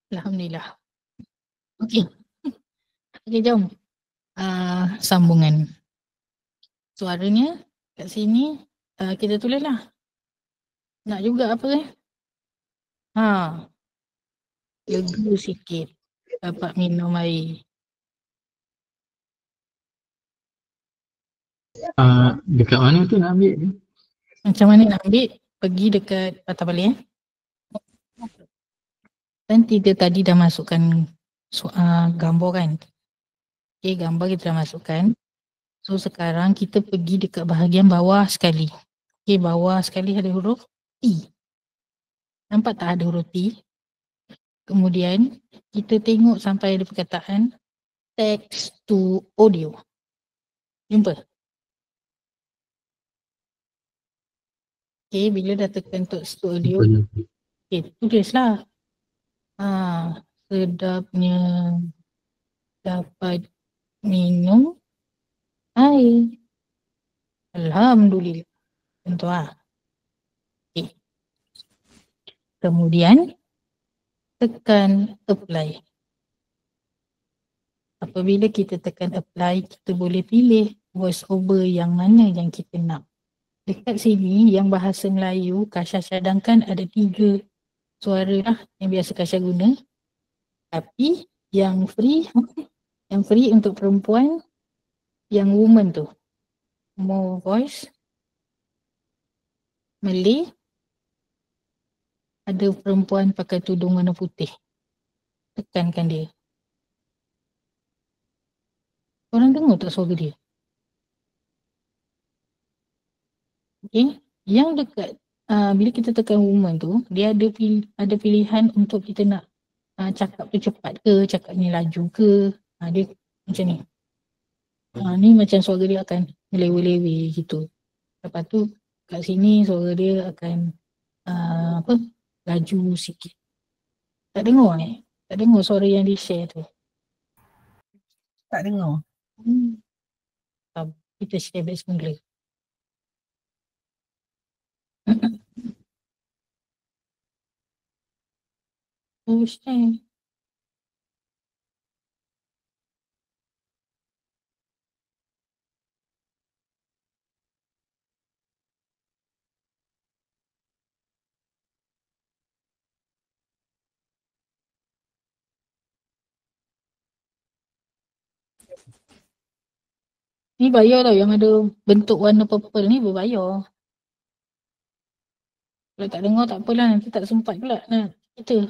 Alhamdulillah. Okay. Okay, jom. Sambungan. Suaranya kat sini kita tulislah. Nak juga apa ni? Lega sikit. Dapat minum air. Dekat mana tu nak ambil ni? Macam mana nak ambil? Pergi dekat patah balik Dan kita tadi dah masukkan gambar kan. Okay, gambar kita dah masukkan. So sekarang kita pergi dekat bahagian bawah sekali. Okay, bawah sekali ada huruf T. Nampak tak ada huruf T? Kemudian kita tengok sampai ada perkataan text to audio. Jumpa. Okay, bila dah tekan untuk studio, okay, tulislah. Sedapnya dapat minum air. Alhamdulillah. Tentu lah. Okay. Kemudian tekan apply. Apabila kita tekan apply, kita boleh pilih voice over yang mana yang kita nak. Dekat sini yang bahasa Melayu, Kasha cadangkan ada 3 suara lah yang biasa Kasha guna. Tapi yang free untuk perempuan, yang woman tu, more voice, Malay, ada perempuan pakai tudung warna putih. Tekankan dia. Korang dengar tak suara dia? Okay. Yang dekat, bila kita tekan woman tu, dia ada pilihan untuk kita nak cakap tu cepat ke, cakap ni laju ke. Dia macam ni. Ni macam suara dia akan melewe-lewe gitu. Lepas tu kat sini suara dia akan laju sikit. Tak dengar ni? Tak dengar suara yang di share tu? Tak dengar. Kita share balik semula. Oh, share. Ni bayar tau, yang ada bentuk warna purple ni berbayar. Kalau tak dengar tak apalah, nanti tak sempat pula nak kita.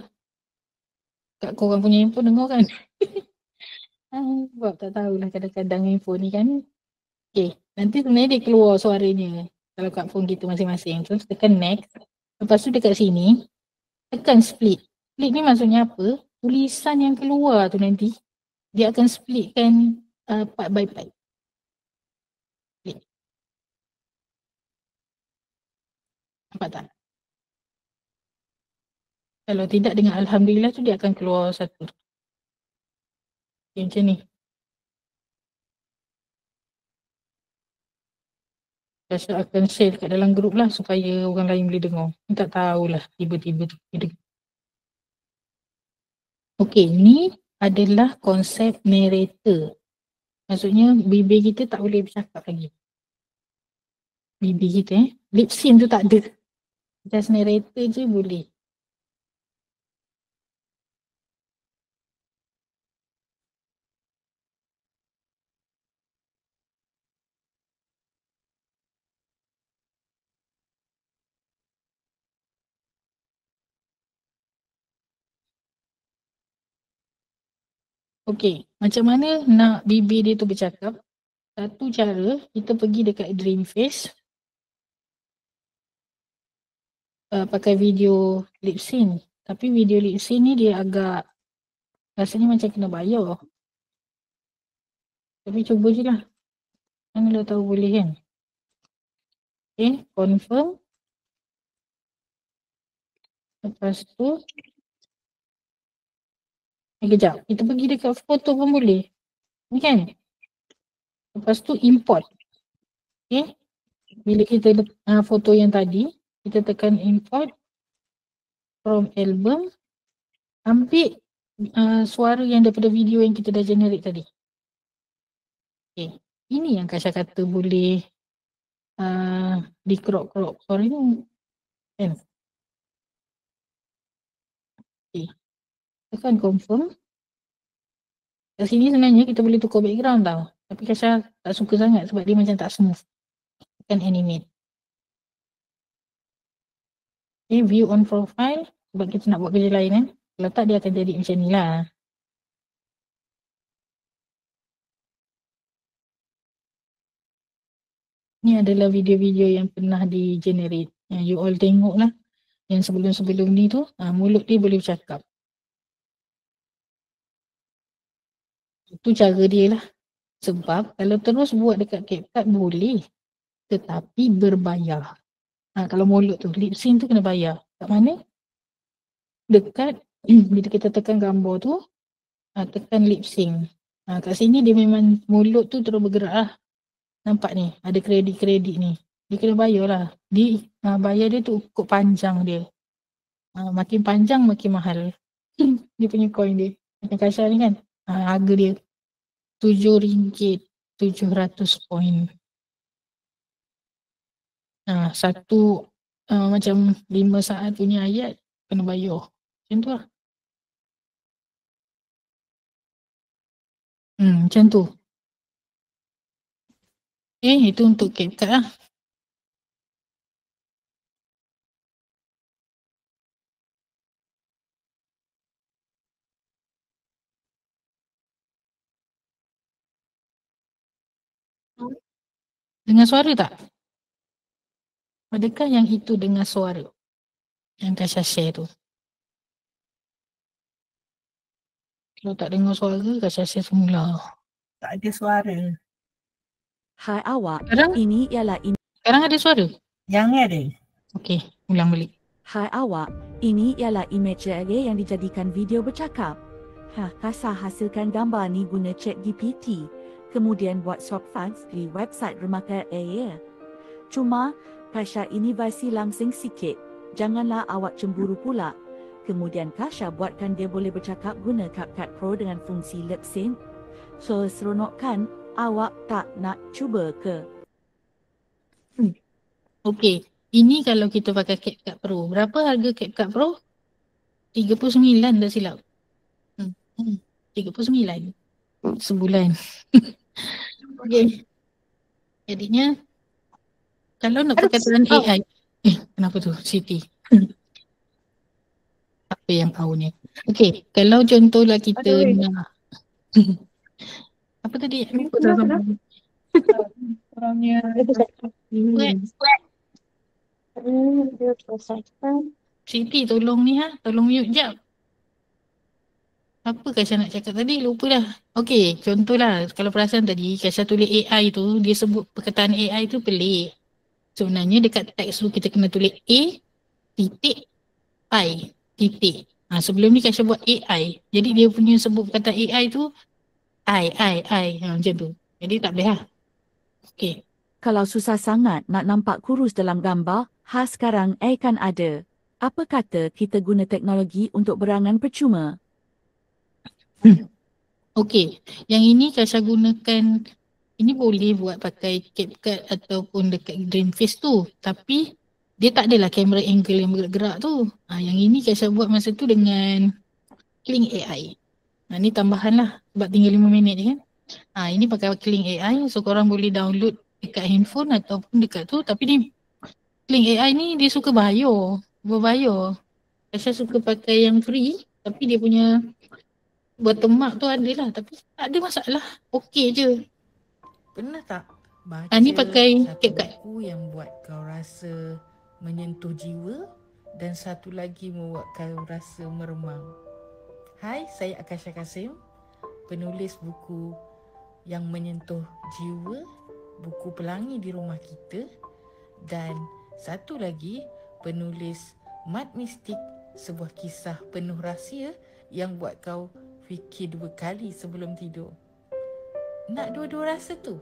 Kat korang punya handphone dengar kan? Sebab tak tahulah kadang-kadang handphone ni kan. Okay, nanti sebenarnya dia keluar suaranya. Kalau kat phone kita masing-masing. Terus tekan next. Lepas tu dekat sini, tekan split. Split ni maksudnya apa? Tulisan yang keluar tu nanti, dia akan splitkan part by part. Split. Nampak tak? Kalau tidak dengan Alhamdulillah tu dia akan keluar satu. Okay, macam ni. Saya akan share kat dalam grup lah supaya orang lain boleh dengar. Tak tahulah tiba-tiba tu. Okey, ni adalah konsep narrator. Maksudnya bibir kita tak boleh bercakap lagi. Bibir kita lip sync tu tak ada. Just narrator je boleh. Okey, macam mana nak bibir dia tu bercakap? Satu cara, kita pergi dekat Dream Face. Pakai video lip sync. Tapi video lip sync ni dia agak rasanya macam kena bayar. Tapi cuba je lah. Mana tahu boleh kan? Okay, confirm. Lepas tu kejap, kita pergi dekat foto pun boleh. Ni kan? Lepas tu import. Okay. Bila kita foto yang tadi, kita tekan import from album. Ambil suara yang daripada video yang kita dah generate tadi. Okay. Ini yang Kasha kata boleh di crop suara ni. Kan? Okay. Tekan confirm. Kat sini sebenarnya kita boleh tukar background tau. Tapi Kasha tak suka sangat sebab dia macam tak smooth. Tekan animate. Okay, view on profile. Sebab kita nak buat kerja lain kan. Kalau tak dia akan jadi macam ni lah. Ni adalah video-video yang pernah di generate. Yang you all tengok lah. Yang sebelum-sebelum ni tu mulut dia boleh bercakap. Itu cara dia lah. Sebab kalau terus buat dekat CapCut boleh, tetapi berbayar. Kalau molut tu, lip sync tu kena bayar. Kat mana? Dekat bila kita tekan gambar tu, tekan lip sync. Kat sini dia memang mulut tu terus bergerak lah. Nampak ni, ada kredit-kredit ni. Dia kena bayar lah. Bayar dia tu ikut panjang dia. Makin panjang makin mahal. Dia punya coin dia. Macam Kasha ni kan. Harga dia RM7.700 poin. Satu macam 5 saat punya ayat kena bayar. Macam tu lah. Macam tu. Itu untuk CapCut lah. Dengar suara tak? Adakah yang itu dengar suara? Yang Kasha share tu. Kalau tak dengar suara, Kasha share semula. Tak ada suara. Hai awak, Sekarang? ini ialah Sekarang ada suara? Yang ada. Okey, ulang balik. Hai awak, ini ialah image array yang dijadikan video bercakap. Kasha hasilkan gambar ni guna ChatGPT. Kemudian buat swap files di website Remakai AI. Cuma Kasha ini versi langsing sikit. Janganlah awak cemburu pula. Kemudian Kasha buatkan dia boleh bercakap guna CapCut Pro dengan fungsi lip sync. So seronok kan? Awak tak nak cuba ke? Okey, ini kalau kita pakai CapCut Pro. Berapa harga CapCut Pro? 39 dah silap. 39 sebulan. Okey. Jadinya kalau nak perkataan AI, kenapa tu Siti? Apa yang kau ni? Okey, kalau contohlah kita nak apa tadi? Orangnya Siti tolong ni tolong mute jap. Apa Kasha nak cakap tadi? Lupa dah. Okey, contohlah kalau perasan tadi Kasha tulis AI tu, dia sebut perkataan AI tu pelik. Sebenarnya dekat teks tu kita kena tulis A titik I titik. Sebelum ni Kasha buat AI. Jadi dia punya sebut perkataan AI tu I. Macam tu. Jadi tak boleh lah. Okey. Kalau susah sangat nak nampak kurus dalam gambar, sekarang kan ada. Apa kata kita guna teknologi untuk berangan percuma? Okey, yang ini Kasha gunakan, ini boleh buat pakai CapCut ataupun dekat Dreamface tu, tapi dia tak adalah kamera angle yang bergerak tu. Yang ini Kasha buat masa tu dengan Kling AI. Ni tambahan lah sebab tinggal 5 minit je kan. Ini pakai Kling AI, so korang boleh download dekat handphone ataupun dekat tu, tapi ni Kling AI ni dia suka berbayar. Kasha suka pakai yang free, tapi dia punya watermark tu ada lah, tapi tak ada masalah. Okey je. Pernah tak baca ni pakai satu CapCut. buku yang buat kau rasa menyentuh jiwa dan satu lagi membuat kau rasa meremang? Hai, saya Akasha Kasim, penulis buku yang menyentuh jiwa, buku Pelangi di Rumah Kita, dan satu lagi penulis Mat Mistik, sebuah kisah penuh rahsia yang buat kau fikir 2 kali sebelum tidur. Nak dua-dua rasa tu?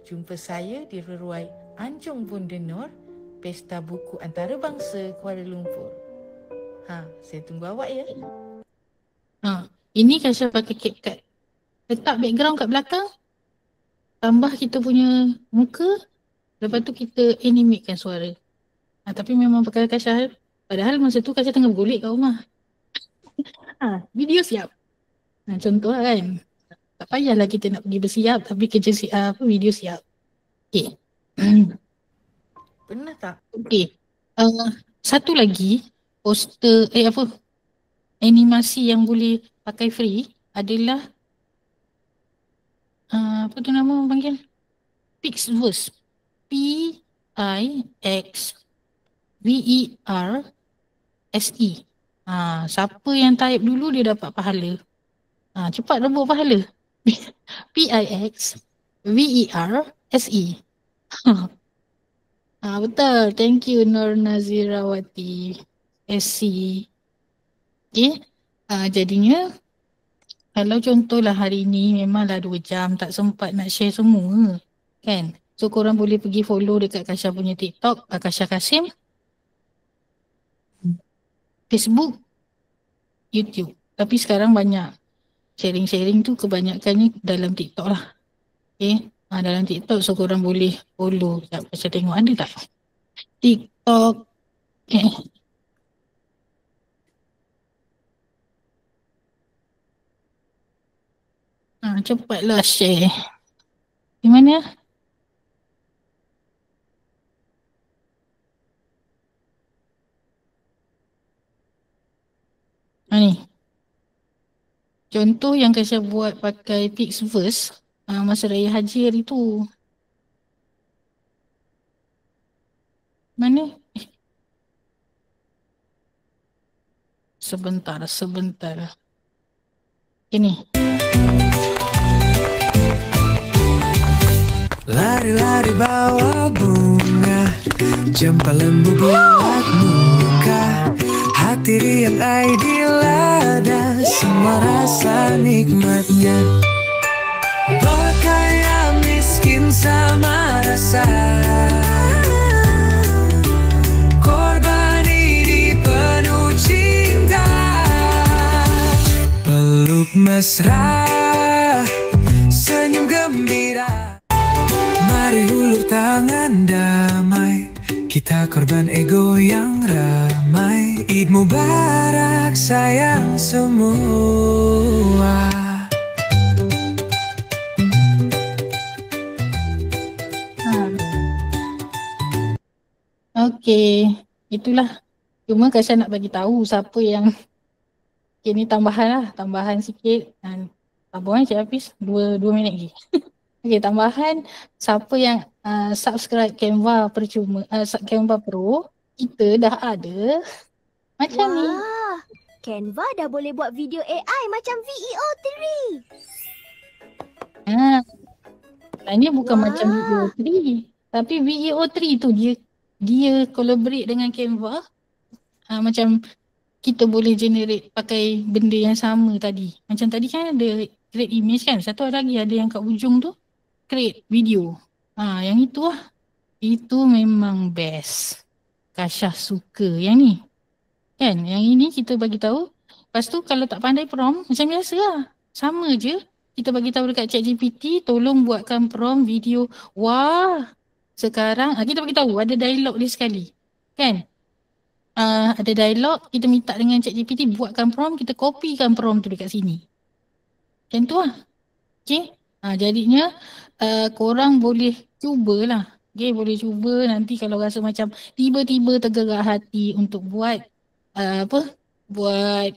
Jumpa saya di Reruai Anjung Bundenor, Pesta Buku Antarabangsa Kuala Lumpur. Saya tunggu awak ya. Ini Kasha pakai CapCut. Letak background kat belakang, tambah kita punya muka, lepas tu kita animatekan suara. Tapi memang pakai Kasha. Padahal masa tu Kasha tengah bergolek kat rumah. Video siap. Contoh lah kan. Tak payahlah kita nak pergi bersiap, tapi kerja siap, video siap. Okay. Pernah tak? Okay. Satu lagi, poster, animasi yang boleh pakai free adalah apa tu nama orang panggil? Pixverse. Pixverse. Siapa yang type dulu dia dapat pahala. Cepat rebut pahala. PIXVERSE. Betul. Thank you Nur Nazirawati SC. Okay. Jadinya kalau contohlah hari ni memanglah 2 jam tak sempat nak share semua. Kan? So korang boleh pergi follow dekat Kasha punya TikTok, Kasha Kasim, Facebook, YouTube. Tapi sekarang banyak sharing-sharing tu kebanyakannya dalam TikTok lah. Okay. Dalam TikTok so korang boleh follow. Sekejap Kasha tengok ada tak? TikTok. Okay. Cepatlah share. Di mana? Ni. Contoh yang Kasha buat pakai Pixverse masa Raya Haji hari tu. Mana? Sebentar. Ini. Lari-lari bawa bunga, jempol lembu buat muka, hati riang aidil ada, semua rasa nikmatnya. Pakaian miskin sama rasa, korbani di penuh cinta, peluk mesra, senyum gembira. Mari ulur tangan damai, kita korban ego yang ramai. Eid Mubarak sayang semua. Okey, itulah. Cuma Kasha nak bagi tahu siapa yang ini tambahan sikit. Tambahan Cik Hafiz 2 minit lagi. Okey, tambahan siapa yang subscribe Canva percuma, Canva Pro, kita dah ada macam ni. Canva dah boleh buat video AI macam VEO3. Sebenarnya bukan macam VEO3, tapi VEO3 tu dia collaborate dengan Canva. Macam kita boleh generate pakai benda yang sama tadi. Macam tadi kan ada create image kan, satu lagi ada yang kat ujung tu create video. Yang itu lah. Itu memang best. Kasha suka yang ni. Kan? Yang ini kita bagi tahu. Lepas tu kalau tak pandai prompt macam biasa lah. Sama je. Kita bagi tahu dekat ChatGPT, tolong buatkan prompt video. Wah. Sekarang kita bagi tahu ada dialog dia sekali. Kan? Ada dialog, kita minta dengan ChatGPT buatkan prompt, kita copykan prompt tu dekat sini. Macam tu lah. Okay? Jadinya korang boleh cubalah. Okay, boleh cuba nanti kalau rasa macam tiba-tiba tergerak hati untuk buat buat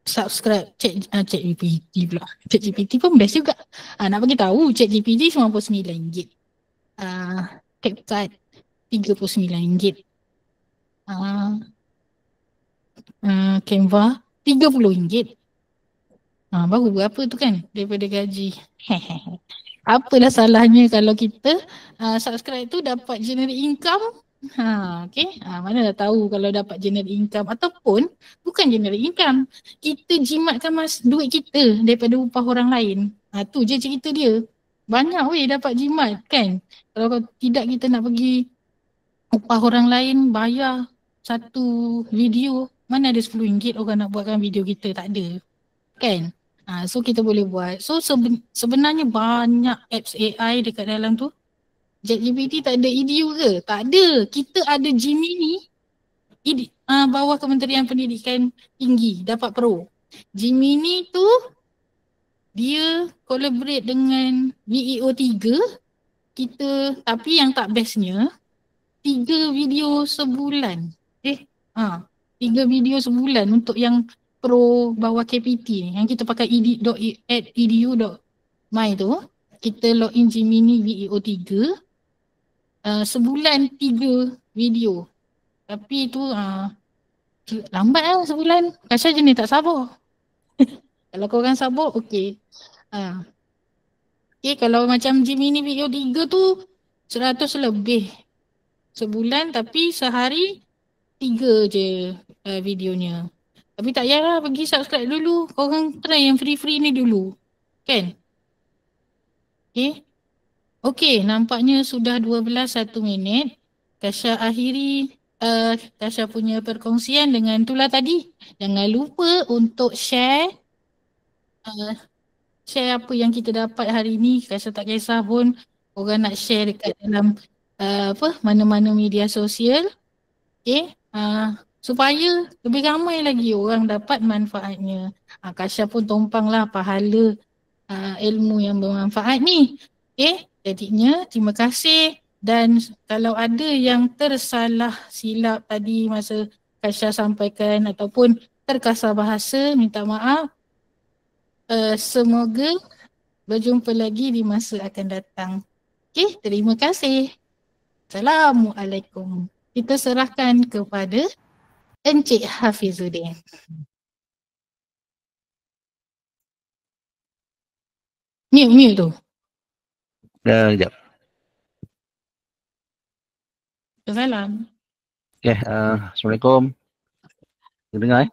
subscribe ChatGPT pula. ChatGPT pun best juga. Nak bagi tahu ChatGPT RM99. CapCut RM39. Canva RM30. Baru berapa tu kan daripada gaji. Apalah salahnya kalau kita subscribe tu dapat generate income. Okay. Mana dah tahu kalau dapat generate income ataupun bukan generate income. Kita jimatkan duit kita daripada upah orang lain. Tu je cerita dia. Banyak weh dapat jimat kan. Kalau tidak kita nak pergi upah orang lain bayar satu video. Mana ada RM10 orang nak buatkan video kita. Tak ada. Kan? So kita boleh buat. So sebenarnya banyak apps AI dekat dalam tu. ChatGPT tak ada EDU ke? Tak ada. Kita ada Gemini. Bawah Kementerian Pendidikan Tinggi. Dapat Pro. Gemini tu dia collaborate dengan VEO3. Kita, tapi yang tak bestnya 3 video sebulan. 3 video sebulan untuk yang Pro bawah KPT ni yang kita pakai edu.my tu, kita login Gemini VEO3 sebulan 3 video. Tapi tu lambat lah sebulan. Kasha jenis tak sabar. Kalau korang sabuk, okey. Okay, kalau macam Gemini Video 3 tu 100 lebih sebulan, tapi sehari 3 je videonya. Tapi tak payahlah pergi subscribe dulu. Korang try yang free-free ni dulu. Kan? Okay. Okay, nampaknya sudah 12:01. Kasha akhiri Kasha punya perkongsian dengan itulah tadi. Jangan lupa untuk share apa yang kita dapat hari ni. Kasha tak kisah pun orang nak share dekat dalam mana-mana media sosial. Okay. Supaya lebih ramai lagi orang dapat manfaatnya. Kasha pun tumpanglah pahala ilmu yang bermanfaat ni. Okay, jadinya terima kasih. Dan kalau ada yang tersalah silap tadi masa Kasha sampaikan ataupun terkasar bahasa, minta maaf. Semoga berjumpa lagi di masa akan datang. Okay, terima kasih. Assalamualaikum. Kita serahkan kepada Encik Hafizuddin. Mute tu. Sekejap. Salam. Okay, Assalamualaikum. Dengar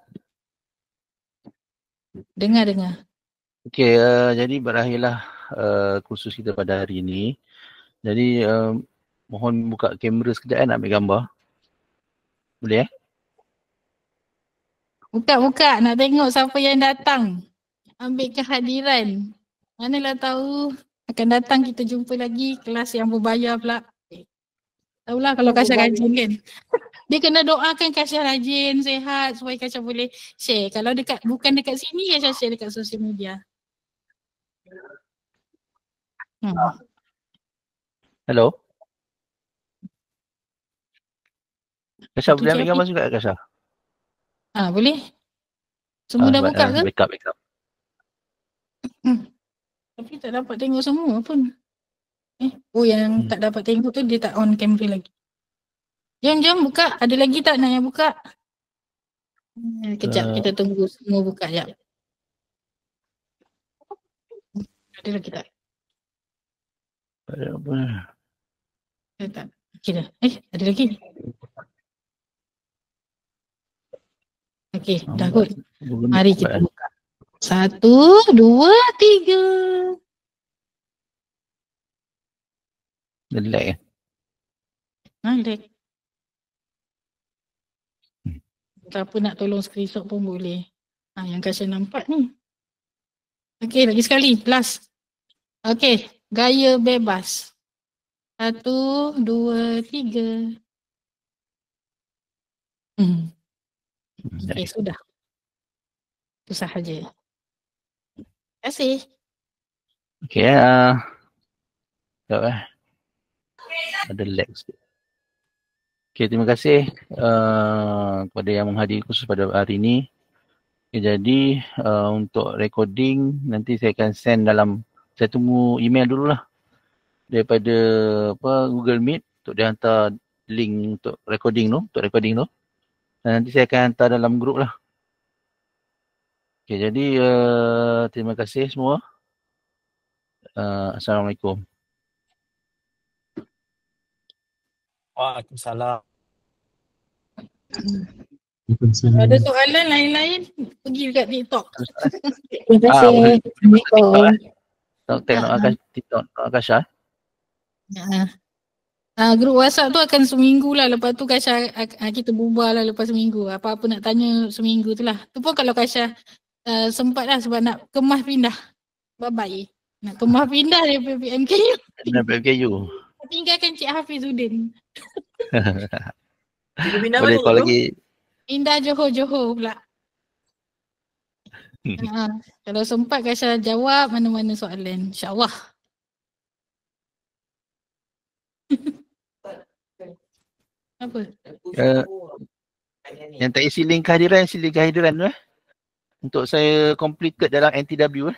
Dengar. Okay, jadi berakhirlah kursus kita pada hari ini. Jadi mohon buka kamera sekejap nak ambil gambar. Boleh Buka, nak tengok siapa yang datang. Ambil kehadiran. Manalah tahu akan datang kita jumpa lagi kelas yang berbayar pula. Tahulah kalau Kasha rajin kan. Dia kena doakan Kasha rajin, sihat supaya Kasha boleh share. Kalau bukan dekat sini, Kasha share dekat sosial media. Hello. Kasha boleh ambil gambar juga Kasha? Boleh. Semua dah buka ke? Backup. Tapi tak dapat tengok semua pun. Yang tak dapat tengok tu dia tak on kamera lagi. Jom buka. Ada lagi tak nak yang buka? Kejap kita tunggu semua buka jap. Ada lagi tak? Ada apa? Tak. Okey dah. Ada lagi. Okey, dah kot. Mari kita buka. 1, 2, 3. Lag Lag. Siapa nak tolong screenshot pun boleh. Yang Kasha nampak ni. Okey, lagi sekali. Plus. Okey, gaya bebas. 1, 2, 3. Okey, sudah. Itu sahaja. Terima kasih. Okey, ada lag sikit. Okey, terima kasih kepada yang menghadiri kursus pada hari ini. Okay, jadi untuk recording nanti saya akan send saya tunggu email dululah daripada Google Meet untuk dia hantar link untuk recording tu. Dan nanti saya akan hantar dalam grup lah. Okey, jadi terima kasih semua. Assalamualaikum. Waalaikumsalam. Ada soalan lain-lain, pergi dekat TikTok. Terima kasih. Assalamualaikum. Tengok TikTok Kasha. Grup WhatsApp tu akan seminggu lah. Lepas tu Kasha kita bubar lah lepas seminggu. Apa-apa nak tanya seminggu tu lah. Tu pun kalau Kasha sempat lah sebab nak kemas pindah. Bye-bye. Nak kemas pindah dari PMKU. Tinggalkan Cik Hafizuddin. Boleh call lagi. Pindah Johor pula. Kalau sempat Kasha jawab mana-mana soalan. InsyaAllah. Apa? Yang tak isi link kehadiran tu untuk saya completed dalam NTW